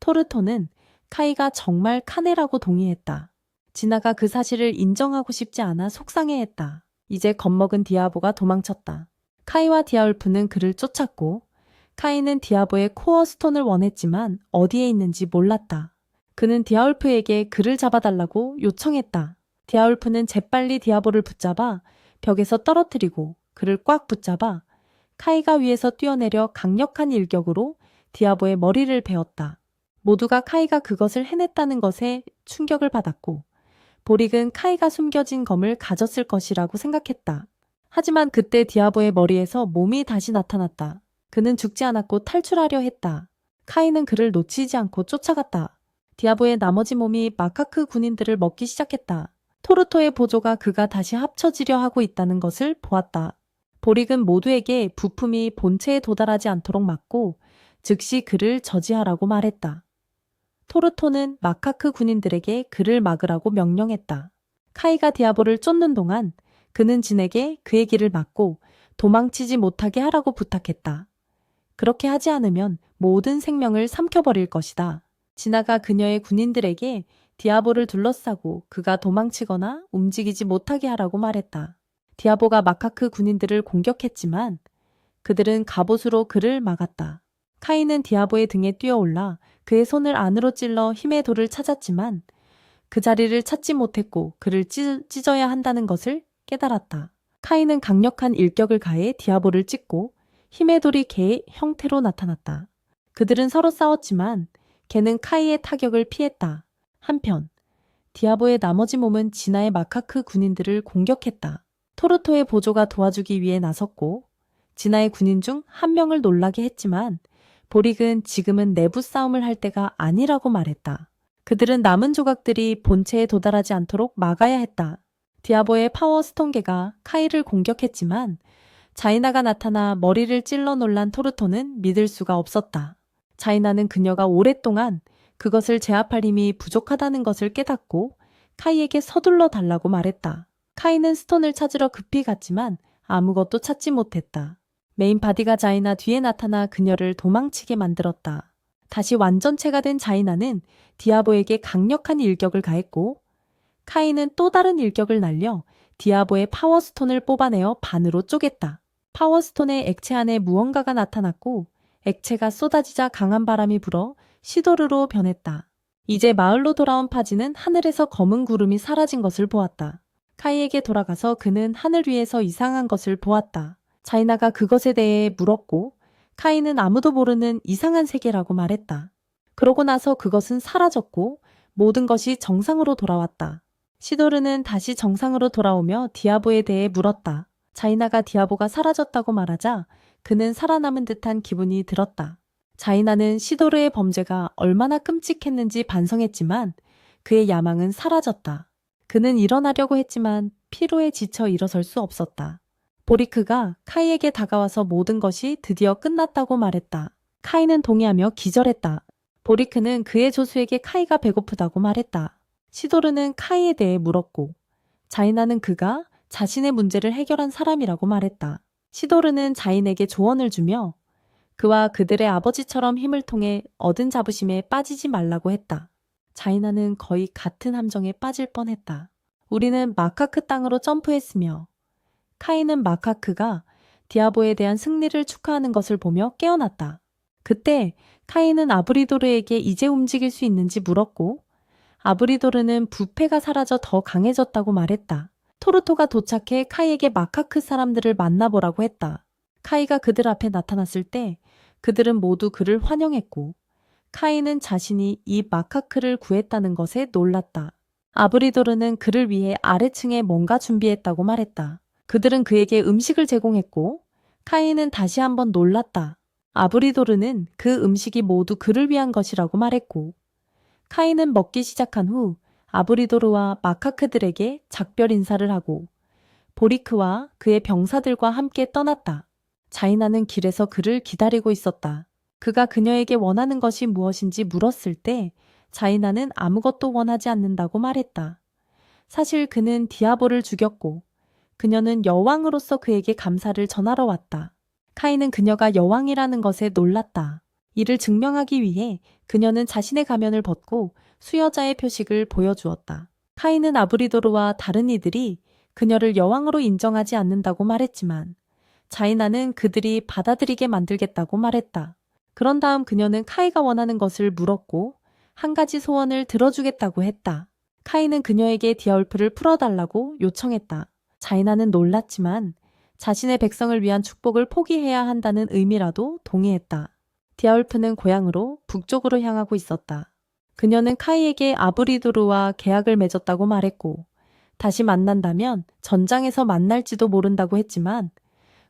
토르토는 카이가 정말 카네라고 동의했다. 진아가 그 사실을 인정하고 싶지 않아 속상해했다. 이제 겁먹은 디아보가 도망쳤다. 카이와 디아울프는 그를 쫓았고 카이는 디아보의 코어 스톤을 원했지만 어디에 있는지 몰랐다. 그는 디아울프에게 그를 잡아달라고 요청했다. 디아울프는 재빨리 디아보를 붙잡아 벽에서 떨어뜨리고 그를 꽉 붙잡아 카이가 위에서 뛰어내려 강력한 일격으로 디아보의 머리를 베었다. 모두가 카이가 그것을 해냈다는 것에 충격을 받았고 보릭은 카이가 숨겨진 검을 가졌을 것이라고 생각했다. 하지만 그때 디아보의 머리에서 몸이 다시 나타났다. 그는 죽지 않았고 탈출하려 했다. 카이는 그를 놓치지 않고 쫓아갔다. 디아보의 나머지 몸이 마카크 군인들을 먹기 시작했다. 토르토의 보조가 그가 다시 합쳐지려 하고 있다는 것을 보았다. 보릭은 모두에게 부품이 본체에 도달하지 않도록 막고 즉시 그를 저지하라고 말했다. 토르토는 마카크 군인들에게 그를 막으라고 명령했다. 카이가 디아보를 쫓는 동안 그는 진에게 그의 길을 막고 도망치지 못하게 하라고 부탁했다. 그렇게 하지 않으면 모든 생명을 삼켜버릴 것이다. 진아가 그녀의 군인들에게 디아보를 둘러싸고 그가 도망치거나 움직이지 못하게 하라고 말했다. 디아보가 마카크 군인들을 공격했지만 그들은 갑옷으로 그를 막았다. 카이는 디아보의 등에 뛰어올라 그의 손을 안으로 찔러 힘의 돌을 찾았지만 그 자리를 찾지 못했고 그를 찢어야 한다는 것을 깨달았다. 카이는 강력한 일격을 가해 디아보를 찢고 힘의 돌이 개의 형태로 나타났다. 그들은 서로 싸웠지만 개는 카이의 타격을 피했다. 한편 디아보의 나머지 몸은 진아의 마카크 군인들을 공격했다. 토르토의 보조가 도와주기 위해 나섰고 진아의 군인 중 한 명을 놀라게 했지만 보릭은 지금은 내부 싸움을 할 때가 아니라고 말했다. 그들은 남은 조각들이 본체에 도달하지 않도록 막아야 했다. 디아보의 파워 스톤계가 카이를 공격했지만 자이나가 나타나 머리를 찔러 놀란 토르토는 믿을 수가 없었다. 자이나는 그녀가 오랫동안 그것을 제압할 힘이 부족하다는 것을 깨닫고 카이에게 서둘러 달라고 말했다. 카이는 스톤을 찾으러 급히 갔지만 아무것도 찾지 못했다. 메인 바디가 자이나 뒤에 나타나 그녀를 도망치게 만들었다. 다시 완전체가 된 자이나는 디아보에게 강력한 일격을 가했고 카이는 또 다른 일격을 날려 디아보의 파워스톤을 뽑아내어 반으로 쪼갰다. 파워스톤의 액체 안에 무언가가 나타났고 액체가 쏟아지자 강한 바람이 불어 시도르로 변했다. 이제 마을로 돌아온 파지는 하늘에서 검은 구름이 사라진 것을 보았다. 카이에게 돌아가서 그는 하늘 위에서 이상한 것을 보았다. 자이나가 그것에 대해 물었고 카이는 아무도 모르는 이상한 세계라고 말했다. 그러고 나서 그것은 사라졌고 모든 것이 정상으로 돌아왔다. 시도르는 다시 정상으로 돌아오며 디아보에 대해 물었다. 자이나가 디아보가 사라졌다고 말하자 그는 살아남은 듯한 기분이 들었다. 자이나는 시도르의 범죄가 얼마나 끔찍했는지 반성했지만 그의 야망은 사라졌다. 그는 일어나려고 했지만 피로에 지쳐 일어설 수 없었다. 보리크가 카이에게 다가와서 모든 것이 드디어 끝났다고 말했다. 카이는 동의하며 기절했다. 보리크는 그의 조수에게 카이가 배고프다고 말했다. 시도르는 카이에 대해 물었고 자이나는 그가 자신의 문제를 해결한 사람이라고 말했다. 시도르는 자인에게 조언을 주며 그와 그들의 아버지처럼 힘을 통해 얻은 자부심에 빠지지 말라고 했다. 자이나는 거의 같은 함정에 빠질 뻔했다. 우리는 마카크 땅으로 점프했으며 카이는 마카크가 디아보에 대한 승리를 축하하는 것을 보며 깨어났다. 그때 카이는 아브리도르에게 이제 움직일 수 있는지 물었고 아브리도르는 부패가 사라져 더 강해졌다고 말했다. 토르토가 도착해 카이에게 마카크 사람들을 만나보라고 했다. 카이가 그들 앞에 나타났을 때 그들은 모두 그를 환영했고 카이는 자신이 이 마카크를 구했다는 것에 놀랐다. 아브리도르는 그를 위해 아래층에 뭔가 준비했다고 말했다. 그들은 그에게 음식을 제공했고 카이는 다시 한번 놀랐다. 아브리도르는 그 음식이 모두 그를 위한 것이라고 말했고 카이는 먹기 시작한 후 아브리도르와 마카크들에게 작별 인사를 하고 보리크와 그의 병사들과 함께 떠났다. 자이나는 길에서 그를 기다리고 있었다. 그가 그녀에게 원하는 것이 무엇인지 물었을 때 자이나는 아무것도 원하지 않는다고 말했다. 사실 그는 디아보를 죽였고 그녀는 여왕으로서 그에게 감사를 전하러 왔다. 카이는 그녀가 여왕이라는 것에 놀랐다. 이를 증명하기 위해 그녀는 자신의 가면을 벗고 수여자의 표식을 보여주었다. 카이는 아브리도르와 다른 이들이 그녀를 여왕으로 인정하지 않는다고 말했지만 자이나는 그들이 받아들이게 만들겠다고 말했다. 그런 다음 그녀는 카이가 원하는 것을 물었고 한 가지 소원을 들어주겠다고 했다. 카이는 그녀에게 디아울프를 풀어달라고 요청했다. 자이나는 놀랐지만 자신의 백성을 위한 축복을 포기해야 한다는 의미라도 동의했다. 디아울프는 고향으로 북쪽으로 향하고 있었다. 그녀는 카이에게 아브리도르와 계약을 맺었다고 말했고 다시 만난다면 전장에서 만날지도 모른다고 했지만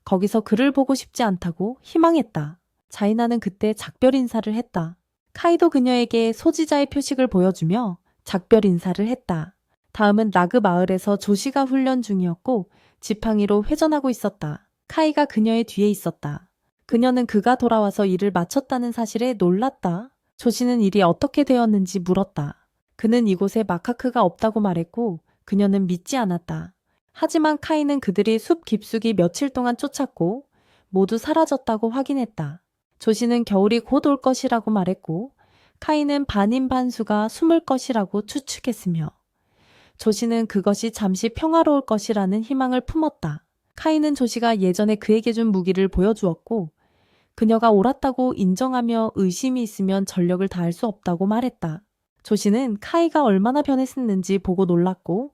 거기서 그를 보고 싶지 않다고 희망했다. 자이나는 그때 작별 인사를 했다. 카이도 그녀에게 소지자의 표식을 보여주며 작별 인사를 했다. 다음은 나그 마을에서 조시가 훈련 중이었고 지팡이로 회전하고 있었다. 카이가 그녀의 뒤에 있었다. 그녀는 그가 돌아와서 일을 마쳤다는 사실에 놀랐다. 조시는 일이 어떻게 되었는지 물었다. 그는 이곳에 마카크가 없다고 말했고 그녀는 믿지 않았다. 하지만 카이는 그들이 숲 깊숙이 며칠 동안 쫓았고 모두 사라졌다고 확인했다. 조시는 겨울이 곧 올 것이라고 말했고 카이는 반인반수가 숨을 것이라고 추측했으며 조시는 그것이 잠시 평화로울 것이라는 희망을 품었다. 카이는 조시가 예전에 그에게 준 무기를 보여주었고 그녀가 옳았다고 인정하며 의심이 있으면 전력을 다할 수 없다고 말했다. 조시는 카이가 얼마나 변했는지 보고 놀랐고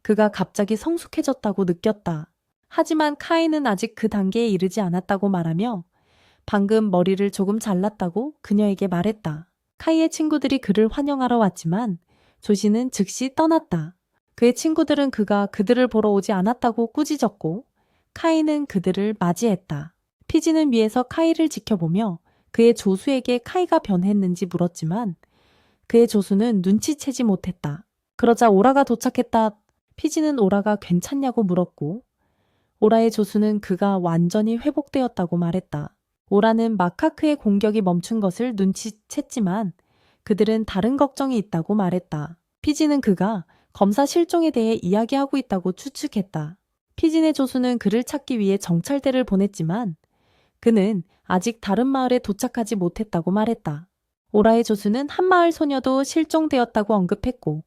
그가 갑자기 성숙해졌다고 느꼈다. 하지만 카이는 아직 그 단계에 이르지 않았다고 말하며 방금 머리를 조금 잘랐다고 그녀에게 말했다. 카이의 친구들이 그를 환영하러 왔지만 조시는 즉시 떠났다. 그의 친구들은 그가 그들을 보러 오지 않았다고 꾸짖었고 카이는 그들을 맞이했다. 피지는 위에서 카이를 지켜보며 그의 조수에게 카이가 변했는지 물었지만 그의 조수는 눈치채지 못했다. 그러자 오라가 도착했다. 피지는 오라가 괜찮냐고 물었고 오라의 조수는 그가 완전히 회복되었다고 말했다. 오라는 마카크의 공격이 멈춘 것을 눈치챘지만 그들은 다른 걱정이 있다고 말했다. 피지는 그가 검사 실종에 대해 이야기하고 있다고 추측했다. 피진의 조수는 그를 찾기 위해 정찰대를 보냈지만 그는 아직 다른 마을에 도착하지 못했다고 말했다. 오라의 조수는 한 마을 소녀도 실종되었다고 언급했고,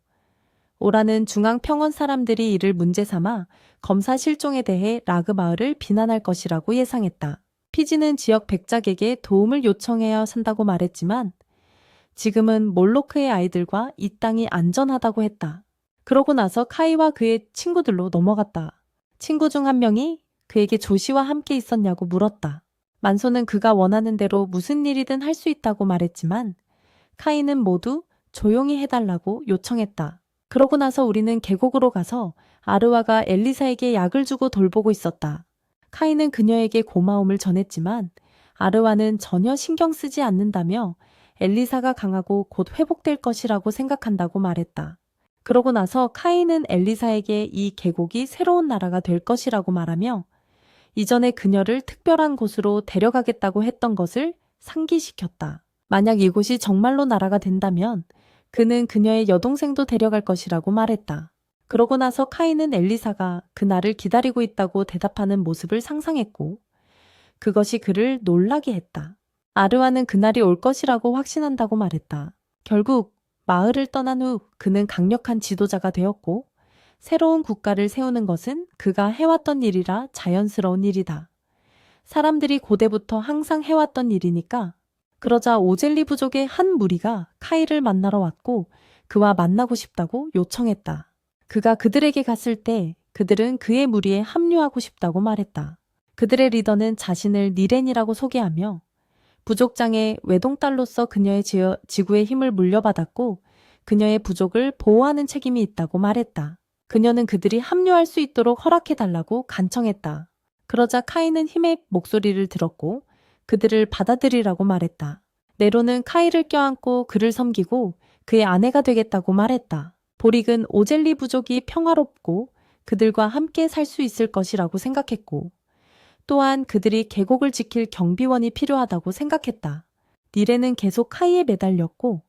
오라는 중앙 평원 사람들이 이를 문제 삼아 검사 실종에 대해 라그 마을을 비난할 것이라고 예상했다. 피지는 지역 백작에게 도움을 요청해야 산다고 말했지만 지금은 몰로크의 아이들과 이 땅이 안전하다고 했다. 그러고 나서 카이와 그의 친구들로 넘어갔다. 친구 중 한 명이 그에게 조시와 함께 있었냐고 물었다. 만소는 그가 원하는 대로 무슨 일이든 할 수 있다고 말했지만 카이는 모두 조용히 해달라고 요청했다. 그러고 나서 우리는 계곡으로 가서 아르와가 엘리사에게 약을 주고 돌보고 있었다. 카이는 그녀에게 고마움을 전했지만 아르와는 전혀 신경 쓰지 않는다며 엘리사가 강하고 곧 회복될 것이라고 생각한다고 말했다. 그러고 나서 카이는 엘리사에게 이 계곡이 새로운 나라가 될 것이라고 말하며 이전에 그녀를 특별한 곳으로 데려가겠다고 했던 것을 상기시켰다. 만약 이곳이 정말로 나라가 된다면 그는 그녀의 여동생도 데려갈 것이라고 말했다. 그러고 나서 카이는 엘리사가 그날을 기다리고 있다고 대답하는 모습을 상상했고 그것이 그를 놀라게 했다. 아르와는 그날이 올 것이라고 확신한다고 말했다. 결국 마을을 떠난 후 그는 강력한 지도자가 되었고 새로운 국가를 세우는 것은 그가 해왔던 일이라 자연스러운 일이다. 사람들이 고대부터 항상 해왔던 일이니까. 그러자 오젤리 부족의 한 무리가 카이를 만나러 왔고 그와 만나고 싶다고 요청했다. 그가 그들에게 갔을 때 그들은 그의 무리에 합류하고 싶다고 말했다. 그들의 리더는 자신을 니렌이라고 소개하며 부족장의 외동딸로서 그녀의 지구의 힘을 물려받았고 그녀의 부족을 보호하는 책임이 있다고 말했다. 그녀는 그들이 합류할 수 있도록 허락해달라고 간청했다. 그러자 카이는 힘의 목소리를 들었고 그들을 받아들이라고 말했다. 네로는 카이를 껴안고 그를 섬기고 그의 아내가 되겠다고 말했다. 보릭은 오젤리 부족이 평화롭고 그들과 함께 살 수 있을 것이라고 생각했고 또한 그들이 계곡을 지킬 경비원이 필요하다고 생각했다. 니레는 계속 카이에 매달렸고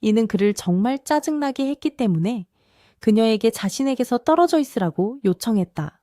이는 그를 정말 짜증나게 했기 때문에 그녀에게 자신에게서 떨어져 있으라고 요청했다.